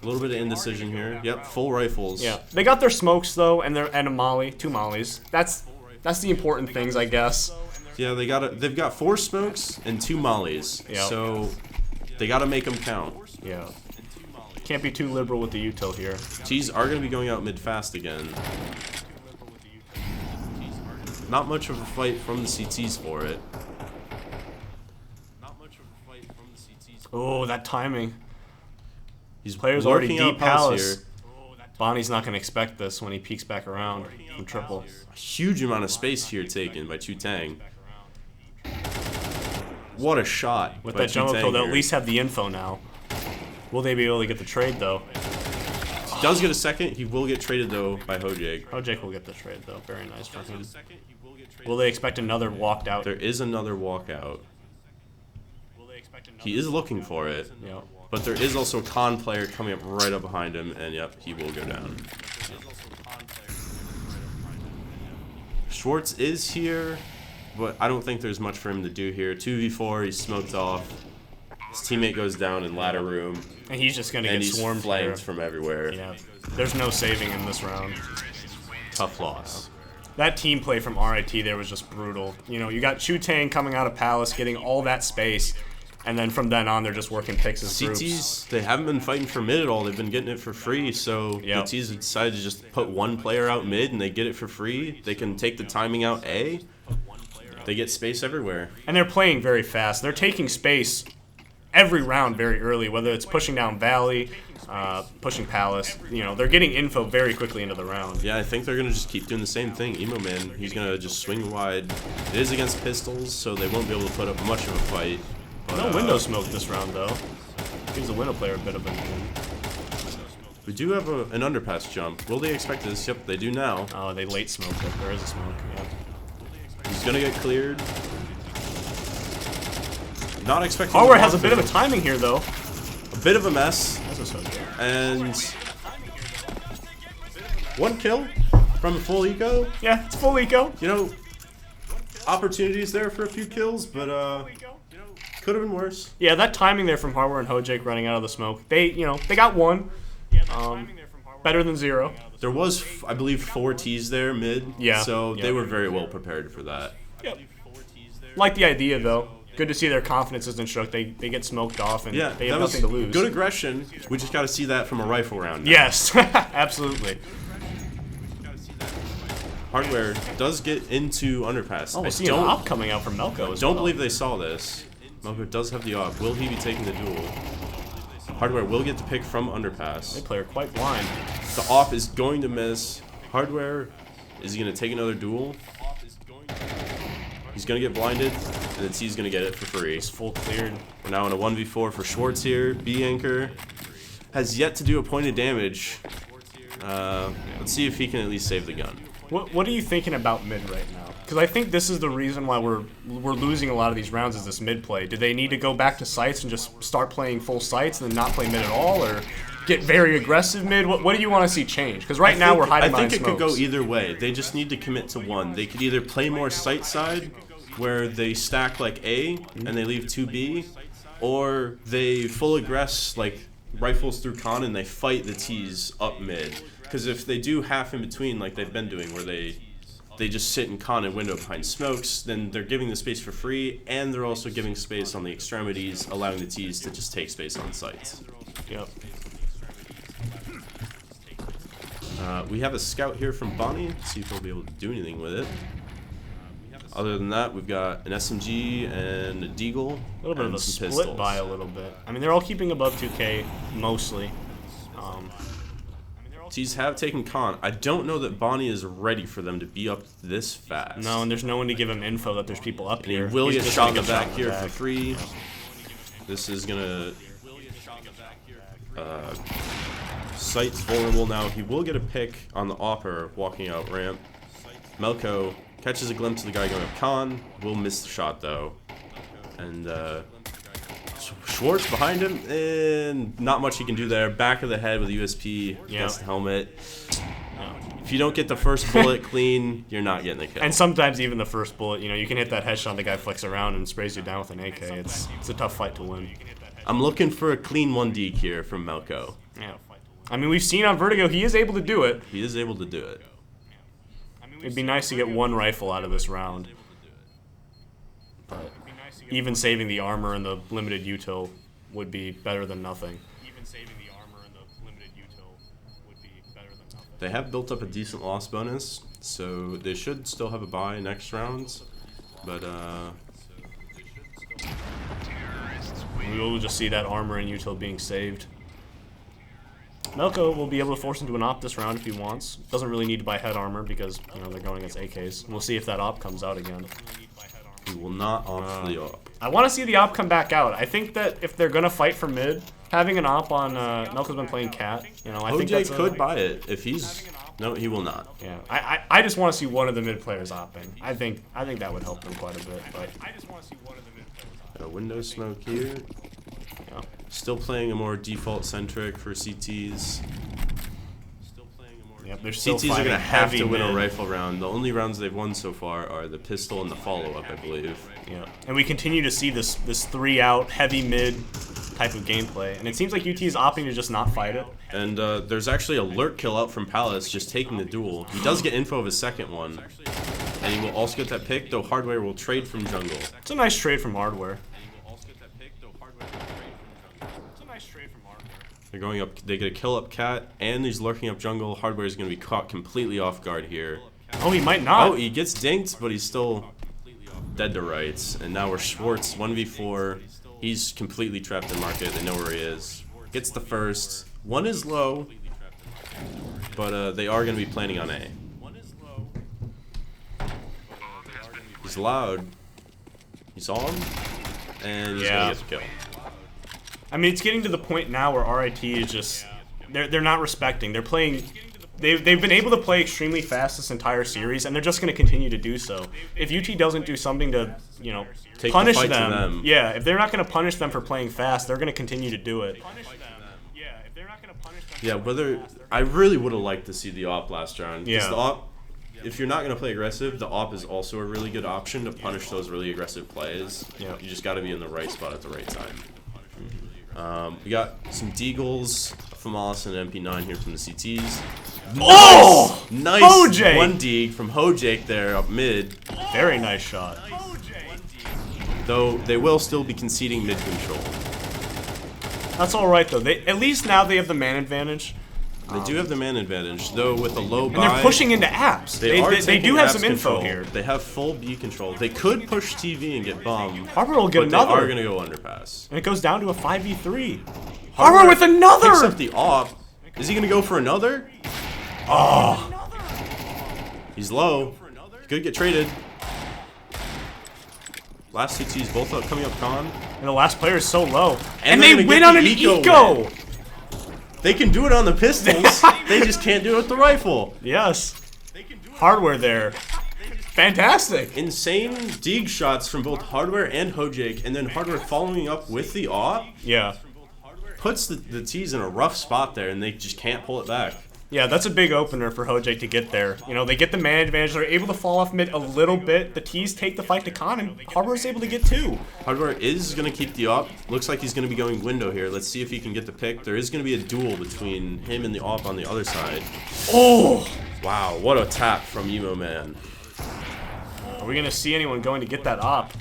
A little bit of indecision here. Yep, full rifles. Yeah. They got their smokes though, and a molly, 2 mollies. That's the important things, I guess. Yeah, they've got 4 smokes and 2 mollies. Yep. So they got to make them count. Yeah. Can't be too liberal with the util here. T's are going to be going out mid fast again. Not much of a fight from the CTs for it. Oh, that timing. He's Player's already lurking out deep palace. here. Bonnie's not going to expect this when he peeks back around from triple. A huge amount of space here taken by Chutang. What a shot With by that jungle Chutang kill, they'll here. at least have the info now. Will they be able to get the trade, though? He does get a second. He will get traded, though, by Hojake. Hojake will get the trade, though. Very nice from him. Will they expect another walked out? There is another walkout. He is looking for it. Yep. But there is also a con player coming up right up behind him, and yep, he will go down. Schwartzz is here, but I don't think there's much for him to do here. 2v4, he's smoked off. His teammate goes down in ladder room. And he's just going to And get he's swarmed flanked here. from everywhere. Yeah. There's no saving in this round. Tough loss. That team play from RIT there was just brutal. You know, you got Chutang coming out of Palace, getting all that space, and then from then on, they're just working picks as groups. CTs, they haven't been fighting for mid at all. They've been getting it for free, so Yep. the T's have decided to just put one player out mid, and they get it for free. They can take the timing out A. They get space everywhere. And they're playing very fast. They're taking space every round very early, whether it's pushing down Valley, pushing Palace. You know, they're getting info very quickly into the round. Yeah, I think they're going to just keep doing the same thing. Emo Man, he's going to just swing wide. It is against pistols, so they won't be able to put up much of a fight. But, No window smoke this round, though. Gives the window player a bit of an in. We do have an underpass jump. Will they expect this? Yep, they do now. Oh, they late smoked it. There is a smoke, yeah. He's going to get cleared. Not expecting. Hardware has a bit of a timing here, though. A bit of a mess. That's a smoke. And one kill from a full eco. Yeah, it's full eco. You know, opportunities there for a few kills, but could have been worse. Yeah, that timing there from Hardware and Hojake running out of the smoke. They got one. Better than 0. There was, I believe, 4 Ts there mid. Yeah. So Yeah. they were very well prepared for that. Yep. Like the idea, though. Good to see their confidence isn't shook. They get smoked off, and Yeah, they that have was nothing to lose. good aggression. We just got to see that from a rifle round. now. Yes, absolutely. Hardware does get into underpass. Oh, I I see an op coming out from Melko as don't well. believe they saw this. Melko does have the op. Will he be taking the duel? Hardware will get the pick from They underpass. play her quite blind. The op is going to miss. Hardware, is he going to take another duel? He's going to get blinded, and then T's going to get it for free. It's full cleared. We're now in a 1v4 for Schwartzz here. B anchor has yet to do a point of damage. Let's see if he can at least save the gun. What are you thinking about mid right now? Because I think this is the reason why we're losing a lot of these rounds is this mid play. Do they need to go back to sites and just start playing full sites and then not play mid at all, or get very aggressive mid? What do you want to see change? Because right now we're hiding behind I think it could go smokes. either way. They just need to commit to one. They could either play more site side, where they stack like A and they leave 2B, or they full aggress like rifles through con and they fight the T's up mid. Because if they do half in between like they've been doing, where they just sit in con and window behind smokes, then they're giving the space for free, and they're also giving space on the extremities, allowing the T's to just take space on sites. Yep. We have a scout here from Bonney. Let's see if we'll be able to do anything with it. Other than that, we've got an SMG and a Deagle. A little bit of and a some split pistols. buy a little bit. I mean, they're all keeping above 2K, mostly. T's have taken con. I don't know that Bonney is ready for them to be up this fast. No, and there's no one to give him info that there's people up And he here. will He's get just shot in gonna the get back shot in here the for back. free. This is gonna... Site's vulnerable now. He will get a pick on the opper walking out ramp. Melko catches a glimpse of the guy going up con. Will miss the shot though. And Schwartzz behind him, and not much he can do there. Back of the head with a USP against the helmet. If you don't get the first bullet clean, you're not getting the kill. And sometimes even the first bullet, you know, you can hit that headshot, the guy flicks around and sprays you down with an AK. It's a tough fight to win. I'm looking for a clean 1D here from Melko. Yeah. I mean, we've seen on Vertigo, he is able to do it. He is able to do it. It'd be nice to get one rifle out of this round. But even saving the armor and the limited util would be better than nothing. They have built up a decent loss bonus, so they should still have a bye next round. But We will just see that armor and util being saved. Melko will be able to force him to an op this round if he wants. Doesn't really need to buy head armor because, you know, they're going against AKs. We'll see if that op comes out again. he will not opt for the op. I want to see the op come back out. I think that if they're gonna fight for mid, having an op on Melko's been playing cat. You know, I think Hojake that's could buy it if he's. No, he will not. Yeah, I just want to see one of the mid players opping. I think that would help them quite a bit. But I just want to see one of the mid players opt. A window smoke here. yeah. Still playing a more default centric for CTs. Yep, they're still CTs are fighting gonna have heavy to win a mid. rifle round. The only rounds they've won so far are the pistol and the follow-up, I believe. Yeah, and we continue to see this 3-out heavy mid type of gameplay, and it seems like UT is opting to just not fight it. And there's actually a lurk kill out from Palace, just taking the duel. He does get info of his second one, and he will also get that pick, though Hardware will trade from jungle. It's a nice trade from Hardware. They're going up, they get a kill up cat, and he's lurking up jungle. Hardware is going to be caught completely off guard here. Oh, he might not. Oh, he gets dinked, but he's still dead to rights. And now we're Schwartzz 1v4. He's completely trapped in market. They know where he is. Gets the first. One is low, but they are going to be planning on A. He's loud. He saw him, and he's going to get the kill. I mean, it's getting to the point now where RIT is just they're not respecting. They're playing. They've been able to play extremely fast this entire series, and they're just going to continue to do so. If UT doesn't do something to, you know, Take punish the fight them, to them, yeah, if they're not going to punish them for playing fast, they're going to continue to do it. Yeah, whether I really would have liked to see the op last round. 'Cause Yeah. the op, if you're not going to play aggressive, the op is also a really good option to punish those really aggressive plays. Yeah. You just got to be in the right spot at the right time. We got some Deagles, Famalis, and MP9 here from the CTs. Oh! Nice Hojake! one Deag from Hojake there up mid. Very nice shot. Though they will still be conceding mid control. That's all right though. At least now they have the man advantage, They do have the man advantage, though with a low and buy. they're pushing into apps. They taking do have apps some info control. here. They have full B control. They could push TV and get bombed. Harbor will get But another. they are going to go underpass. And it goes down to a 5v3. Harbor Harbor with another! Picks up the op. Is he going to go for another? Oh. He's low. Could get traded. Last CTs both up, coming up con. And the last player is so low. And And they're they gonna win get on the an eco eco! win. They can do it on the pistols. They just can't do it with the rifle. Yes. Hardware there. Fantastic. Insane Deag shots from both Hardware and Hojake, and then Hardware following up with the op. Yeah. Puts the T's in a rough spot there, and they just can't pull it back. Yeah, that's a big opener for Hojake to get there. You know, they get the man advantage. They're able to fall off mid a little bit. The T's take the fight to con, and Harbor's able to get two. Hardware is going to keep the op. Looks like he's going to be going window here. Let's see if he can get the pick. There is going to be a duel between him and the op on the other side. Oh! Wow, what a tap from Emo Man. Are we going to see anyone going to get that op?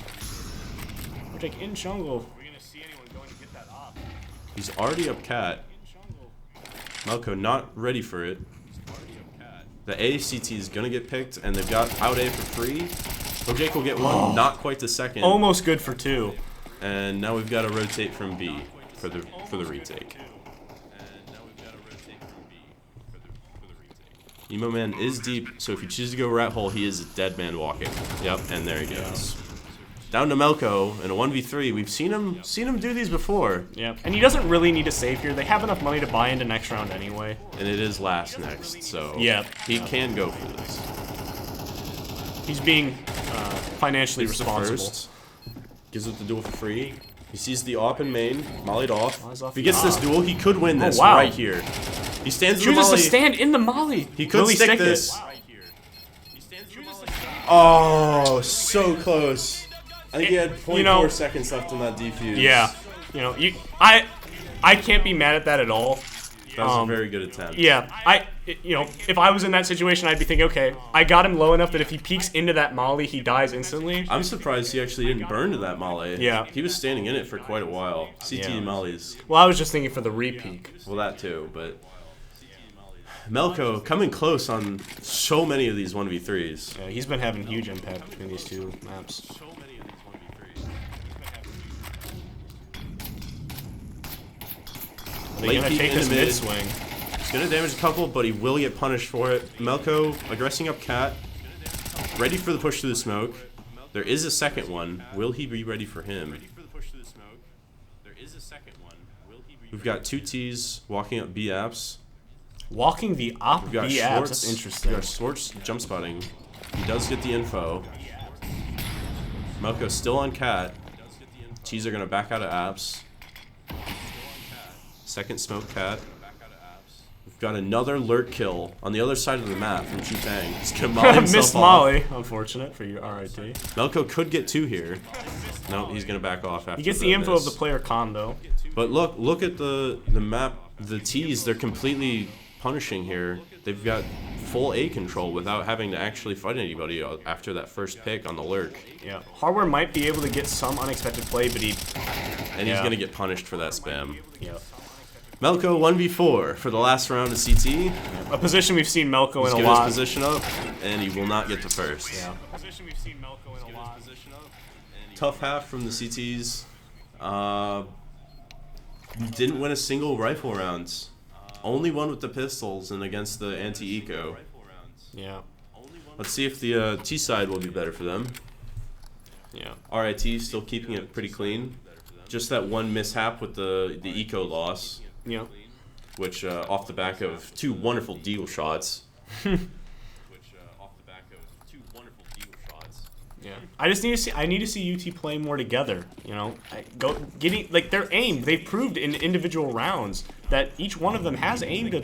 Hojake in jungle. He's already up cat. Melko not ready for it. The ACT is going to get picked, and they've got out A for free. Hojake will get one, not quite the second. Almost good for two. And now we've got to rotate from B for the retake. Emo Man is deep, so if you choose to go rat hole, he is a dead man walking. Yep, and there he goes. Down to Melko in a 1v3. We've seen him do these before. Yeah, and he doesn't really need a save here. They have enough money to buy into next round anyway. And it is last next, so yeah, he can go for this. He's being financially responsible. First. Gives it the duel for free. He sees the op in main, mollied off. Off If he gets this duel, he could win this wow. right here. He stands in the Chooses molly. to stand in the molly. He could Will stick this. Oh, so close. I think he had 0.4 seconds left on that defuse. Yeah, you know, I can't be mad at that at all. That was a very good attempt. Yeah, you know, if I was in that situation, I'd be thinking, okay, I got him low enough that if he peeks into that molly, he dies instantly. I'm surprised he actually didn't burn to that molly. Yeah. He was standing in it for quite a while. CT and mollies. Well, I was just thinking for the re-peek. Well, that too, but Melko coming close on so many of these 1v3s. Yeah, he's been having huge impact between these two maps. Are they gonna take this mid swing? He's gonna damage a couple, but he will get punished for it. Melko aggressing up cat, ready for the push through the smoke. There is a second one. Will he be ready for him? We've got two T's walking up B apps. Walking the up We've got B apps. Schwartz. That's interesting. We've got Schwartz jump spotting. He does get the info. Melko still on cat. T's are going to back out of apps. Second smoke cat. We've got another lurk kill on the other side of the map from Chutang. He's gonna molly himself Missed off. Molly. Unfortunate for your RIT. Melko could get two here. No, he's gonna back off after He gets the info miss. of the player con though. But look at the map. The T's, they're completely punishing here. They've got full A control without having to actually fight anybody after that first pick on the lurk. Yeah. Hardware might be able to get some unexpected play, but And he's Yeah. gonna get punished for that spam. yeah. Melko 1v4 for the last round of CT. A position we've seen Melko He's in a given lot. his position up, and he will not get to first. Yeah. Position we've seen Melko in a lot. Tough half from the CTs. Didn't win a single rifle round. Only one with the pistols and against the anti-eco. Yeah. Let's see if the T side will be better for them. Yeah. RIT still keeping it pretty clean. Just that one mishap with the eco loss, Yeah. which off the back of two wonderful deal shots. Yeah. I need to see UT play more together. You know, their aim. They've proved in individual rounds that each one of them has aim to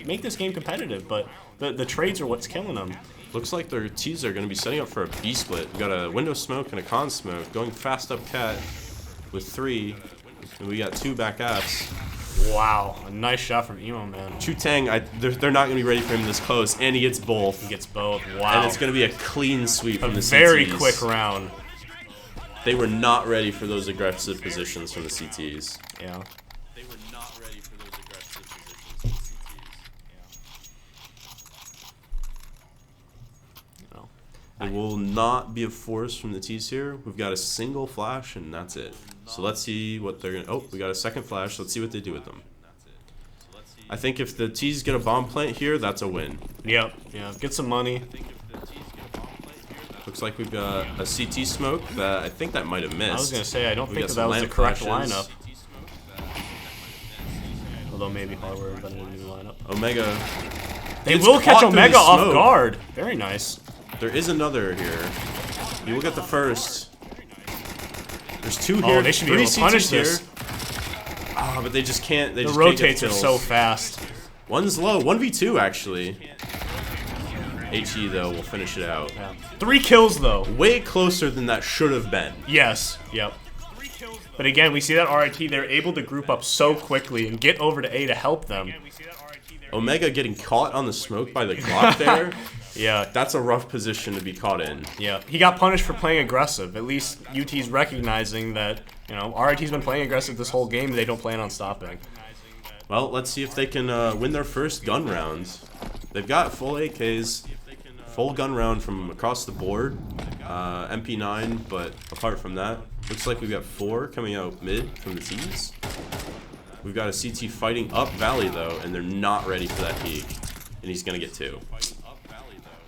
make this game competitive. But the trades are what's killing them. Looks like their T's are going to be setting up for a B split. We got a window smoke and a con smoke going fast up cat with 3, and we got 2 back apps. Wow, a nice shot from Emo, man. Chutang, they're not going to be ready for him this close, and he gets both. He gets both. Wow. And it's going to be a clean sweep from the CTs. Very quick round. They were not ready for those aggressive positions from the CTs. Yeah. They were not ready for those aggressive positions from the CTs. It will not be a force from the T's here. We've got a single flash, and that's it. So let's see what they're going to... Oh, we got a second flash. Let's see what they do with them. I think if the T's get a bomb plant here, that's a win. Yep. Yeah. Get some money. Looks like we've got a CT smoke that I think that might have missed. I was gonna say I don't We think got that some was the lamp correct flashes. lineup. Although maybe hardware invented a new lineup. Omega. They gets will catch caught through the Omega off smoke. guard. Very nice. There is another here. He will get the first. There's 2 here. Oh, they should be 3 able to punish CTs here. this. Ah, but they just can't. They The just can't get rotates are kills. so fast. One's low. 1v2 actually. HE though will finish it out. Yeah. 3 kills though. Way closer than that should have been. Yes. Yep. But again, we see that RIT, they're able to group up so quickly and get over to A to help them. Omega getting caught on the smoke by the Glock there. Yeah. That's a rough position to be caught in. Yeah. He got punished for playing aggressive. At least UT's recognizing that, RIT's been playing aggressive this whole game and they don't plan on stopping. Well, let's see if they can win their first gun round. They've got full AKs, full gun round from across the board, MP9, but apart from that, looks like we've got 4 coming out mid from the T's. We've got a CT fighting up Valley though, and they're not ready for that peak, and he's gonna get 2.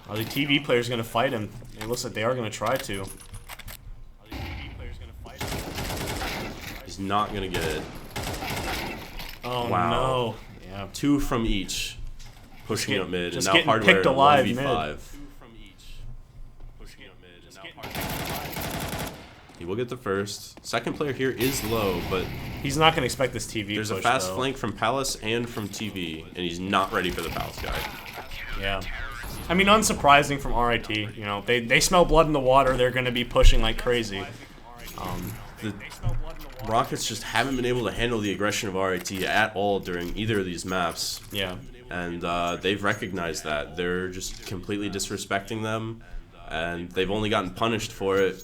Oh, the TV player's gonna fight him. It looks like they are gonna try to. He's not gonna get it. Oh Wow. no. Yeah. 2 from each, pushing get- up mid, and just now getting hardware picked in alive 1v5. He will get the first. Second player here is low, but He's not gonna expect this TV there's a push, fast though. flank from Palace and from TV, and he's not ready for the Palace guy. Yeah. I mean, unsurprising from RIT. They smell blood in the water. They're gonna be pushing like crazy. The Rockets just haven't been able to handle the aggression of RIT at all during either of these maps. Yeah. And they've recognized that. They're just completely disrespecting them, and they've only gotten punished for it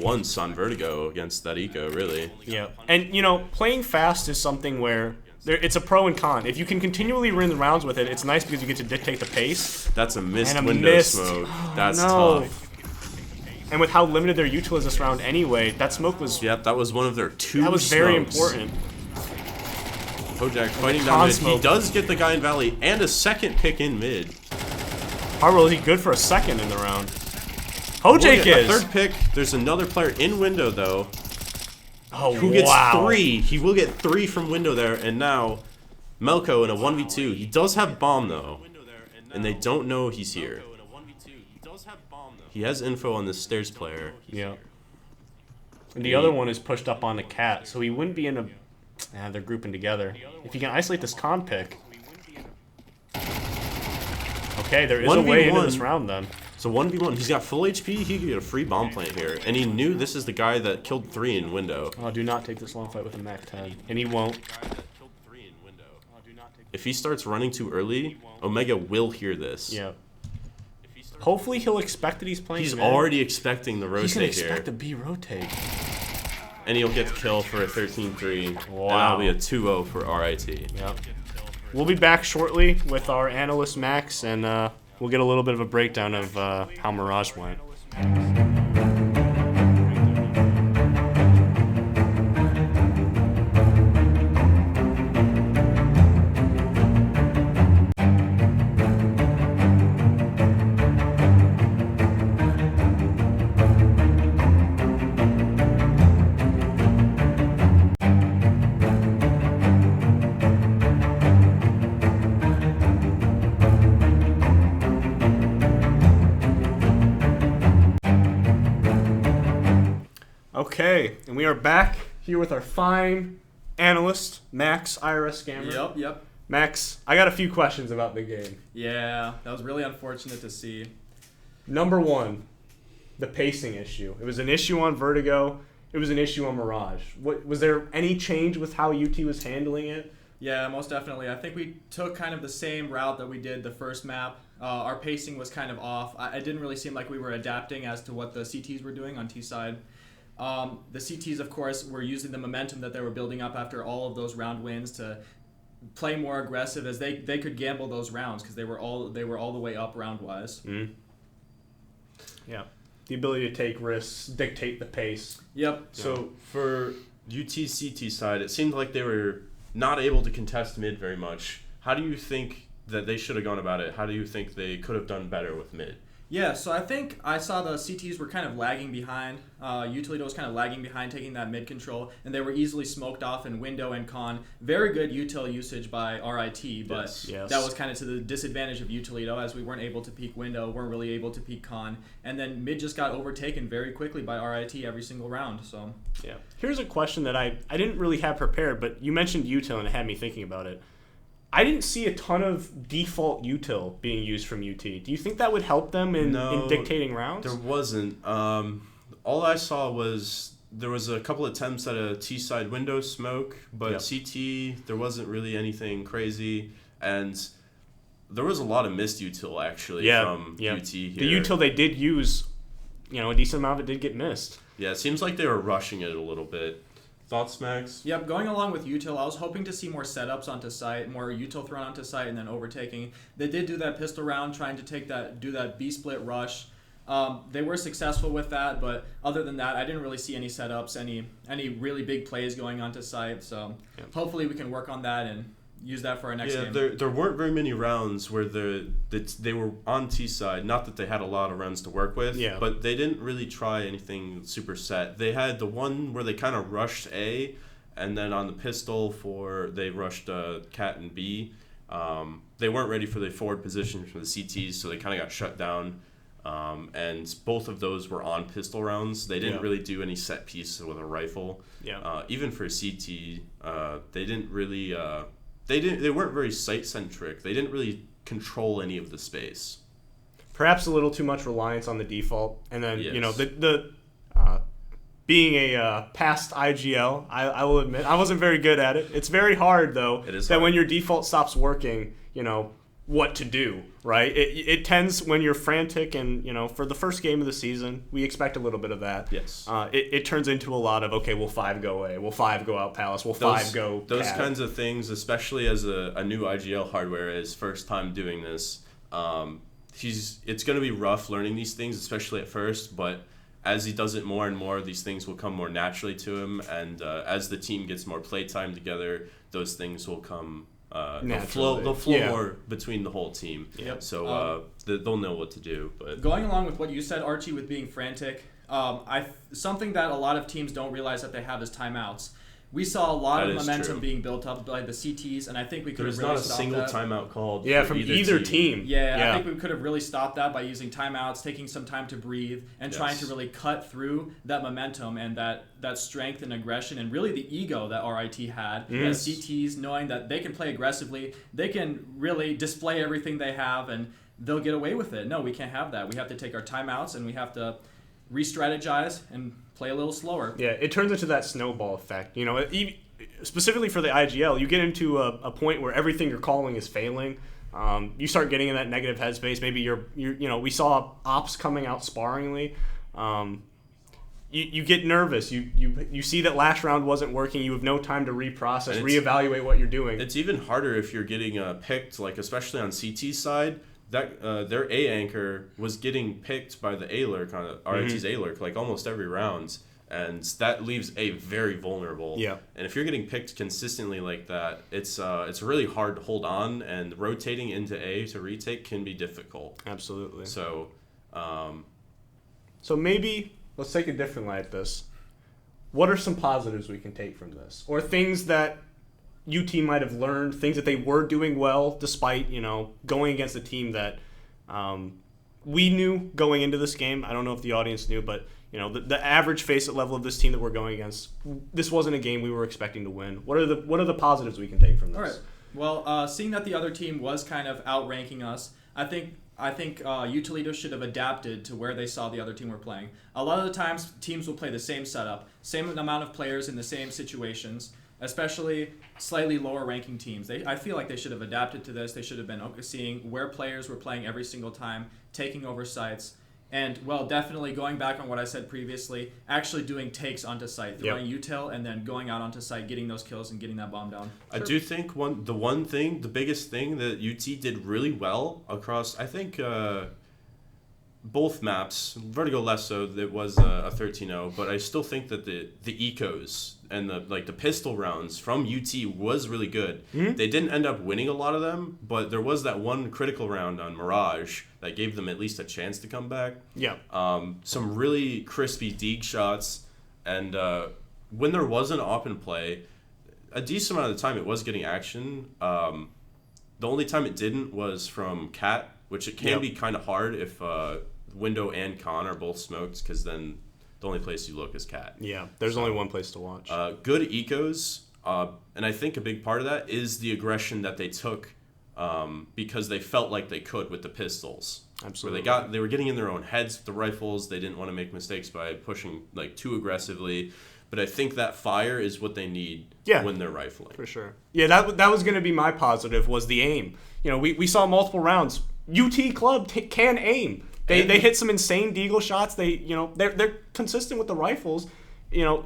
once on Vertigo against that eco, really. Yeah. And, playing fast is something where it's a pro and con. If you can continually win the rounds with it, it's nice because you get to dictate the pace. That's a missed And a window missed. smoke. That's No. tough. And with how limited their util is this round anyway, that smoke was Yep, that was one of their 2 that was very smokes. important. Hojake fighting con down mid. He smoke. does get the guy in Valley and a second pick in mid. Hardwell, is he good for a second in the round? Hojake A is. third pick. There's another player in window though. Oh, Who gets wow. 3? He will get 3 from window there, and now Melko in a 1v2. He does have bomb though, and they don't know he's here. He has info on this stairs player. Yeah. And the other one is pushed up on the cat, so he wouldn't be in a... they're grouping together. If you can isolate this con pick... Okay, there is a way into this round then. So 1v1, he's got full HP, he could get a free bomb plant here. And he knew this is the guy that killed 3 in window. Oh, do not take this long fight with a Mac 10. And he won't. If he starts running too early, Omega will hear this. Yeah. Hopefully he'll expect that he's playing He's mid. already expecting the rotate He's going to here. expect the B rotate. And he'll get the kill for a 13-3. Wow. And that'll be a 2-0 for RIT. Yep. We'll be back shortly with our analyst Max, and we'll get a little bit of a breakdown of how Mirage went. Okay, and we are back here with our fine analyst, Max, IRS Scammer. Yep. Max, I got a few questions about the game. Yeah, that was really unfortunate to see. Number one, the pacing issue. It was an issue on Vertigo. It was an issue on Mirage. Was there any change with how UT was handling it? Yeah, most definitely. I think we took kind of the same route that we did the first map. Our pacing was kind of off. It didn't really seem like we were adapting as to what the CTs were doing on T side. The CTs, of course, were using the momentum that they were building up after all of those round wins to play more aggressive, as they could gamble those rounds because they were all the way up round wise. Mm. Yeah, the ability to take risks, dictate the pace. Yep. So for UT's CT side, it seemed like they were not able to contest mid very much. How do you think that they should have gone about it? How do you think they could have done better with mid? Yeah, so I think I saw the CTs were kind of lagging behind. UToledo was kind of lagging behind taking that mid control, and they were easily smoked off in window and con. Very good util usage by RIT, but Yes. that was kind of to the disadvantage of UToledo, as we weren't able to peak window, weren't really able to peak con, and then mid just got overtaken very quickly by RIT every single round. So Yeah. Here's a question that I didn't really have prepared, but you mentioned util and it had me thinking about it. I didn't see a ton of default util being used from UT. Do you think that would help them in dictating rounds? There wasn't. All I saw was there was a couple attempts at a T-side window smoke, but Yep. CT, there wasn't really anything crazy. And there was a lot of missed util, actually, from UT here. The util they did use, a decent amount of it did get missed. Yeah, it seems like they were rushing it a little bit. Thoughts, Max? yep, going along with util, I was hoping to see more setups onto site, more util thrown onto site, and then overtaking. They did do that pistol round, trying to do that B split rush. They were successful with that, but other than that, I didn't really see any setups, any really big plays going onto site. So hopefully we can work on that and use that for our next game. There weren't very many rounds where they were on T side. Not that they had a lot of rounds to work with, but they didn't really try anything super set. They had the one where they kind of rushed A, and then on the pistol they rushed Cat and B. They weren't ready for the forward position from the CTs, so they kind of got shut down. And both of those were on pistol rounds. They didn't really do any set piece with a rifle. Even for CT, they didn't really. They weren't very site centric. They didn't really control any of the space. Perhaps a little too much reliance on the default, and then being a past IGL, I will admit I wasn't very good at it. It's very hard though. It is that hard. when your default stops working, what to do, right? It tends when you're frantic, and for the first game of the season, we expect a little bit of that. Yes. It turns into a lot of, okay, we'll 5 go A, we'll 5 go out Palace, we'll 5 go those Cat. kinds of things, especially as a new IGL hardware is first time doing this. It's going to be rough learning these things, especially at first, but as he does it more and more, these things will come more naturally to him, and as the team gets more playtime together, those things will come Naturally. they'll flow Yeah. more between the whole team. Yep. So they'll know what to do. But Going along with what you said, Archie, with being frantic, something that a lot of teams don't realize that they have is timeouts. We saw a lot That of is momentum true. being built up by the CTs, and I think we could there's have really not a stopped single that. timeout called. Yeah, for from either team. Yeah, I think we could have really stopped that by using timeouts, taking some time to breathe, and trying to Yes. really cut through that momentum and that strength and aggression and really the ego that RIT had as CTs, knowing that they can play aggressively, they can really display everything they have, and they'll get away with it. No, we can't have that. We have to take our timeouts, and we have to re-strategize and play a little slower. Yeah, it turns into that snowball effect. Specifically for the IGL, you get into a point where everything you're calling is failing. You start getting in that negative headspace. Maybe we saw ops coming out sparingly. You get nervous. You see that last round wasn't working. You have no time to reprocess, reevaluate what you're doing. It's even harder if you're getting picked, like especially on CT's side. That their A anchor was getting picked by the A lurk on RIT's A lurk like almost every round. And that leaves A very vulnerable. Yeah. And if you're getting picked consistently like that, it's really hard to hold on, and rotating into A to retake can be difficult. Absolutely. So, So maybe let's take a different light at this. What are some positives we can take from this, or things that UT might have learned, things that they were doing well despite going against a team that we knew going into this game? I don't know if the audience knew, but the average face-it level of this team that we're going against, this wasn't a game we were expecting to win. What are the positives we can take from this? All right. Well, seeing that the other team was kind of outranking us, I think UToledo should have adapted to where they saw the other team were playing. A lot of the times, teams will play the same setup, same amount of players in the same situations, especially slightly lower ranking teams. I feel like they should have adapted to this. They should have been seeing where players were playing every single time, taking over sites, and, definitely going back on what I said previously, actually doing takes onto site, throwing util, and then going out onto site, getting those kills, and getting that bomb down. I do think the biggest thing that UT did really well across, I think, both maps, Vertigo less so, it was a 13-0, but I still think that the ecos and the pistol rounds from UT was really good. They didn't end up winning a lot of them, but there was that one critical round on Mirage that gave them at least a chance to come back. Yeah. Some really crispy deke shots, and when there was an op in play, a decent amount of the time it was getting action. The only time it didn't was from Cat, which it can be kind of hard if Window and Con are both smoked, because then the only place you look is Cat. Yeah, there's only one place to watch. Good ecos, and I think a big part of that is the aggression that they took, because they felt like they could with the pistols. Absolutely. Where they were getting in their own heads with the rifles. They didn't want to make mistakes by pushing too aggressively. But I think that fire is what they need when they're rifling. For sure. Yeah, that was going to be my positive, was the aim. We saw multiple rounds. UT Club can aim. They hit some insane deagle shots. They're consistent with the rifles.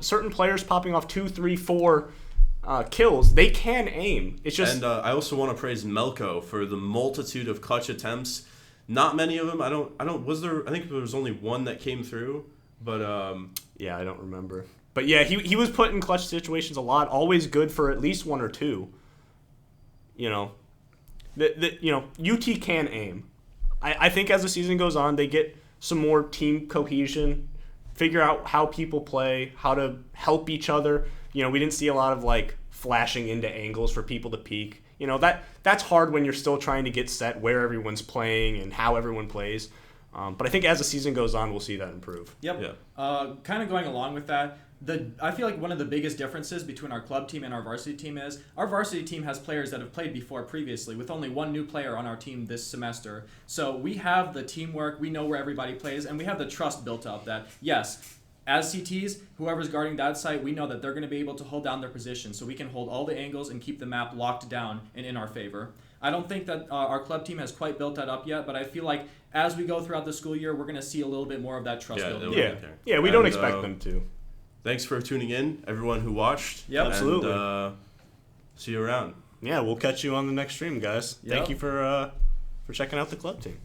Certain players popping off 2, 3, 4 kills. They can aim. It's just. And I also want to praise Melko for the multitude of clutch attempts. Not many of them. I think there was only one that came through, but yeah, I don't remember. But yeah, he was put in clutch situations a lot. Always good for at least 1 or 2. UT can aim. I think as the season goes on, they get some more team cohesion, figure out how people play, how to help each other. We didn't see a lot of flashing into angles for people to peek. That's hard when you're still trying to get set where everyone's playing and how everyone plays. But I think as the season goes on, we'll see that improve. Yep. Yeah. Kind of going along with that, I feel like one of the biggest differences between our club team and our varsity team is our varsity team has players that have played before previously, with only one new player on our team this semester. So we have the teamwork, we know where everybody plays, and we have the trust built up that, yes, as CTs, whoever's guarding that site, we know that they're going to be able to hold down their position, so we can hold all the angles and keep the map locked down and in our favor. I don't think that our club team has quite built that up yet, but I feel like as we go throughout the school year, we're going to see a little bit more of that trust building. Yeah, we don't expect them to. Thanks for tuning in, everyone who watched. Yep, absolutely. See you around. Yeah, we'll catch you on the next stream, guys. Yep. Thank you for checking out the club team.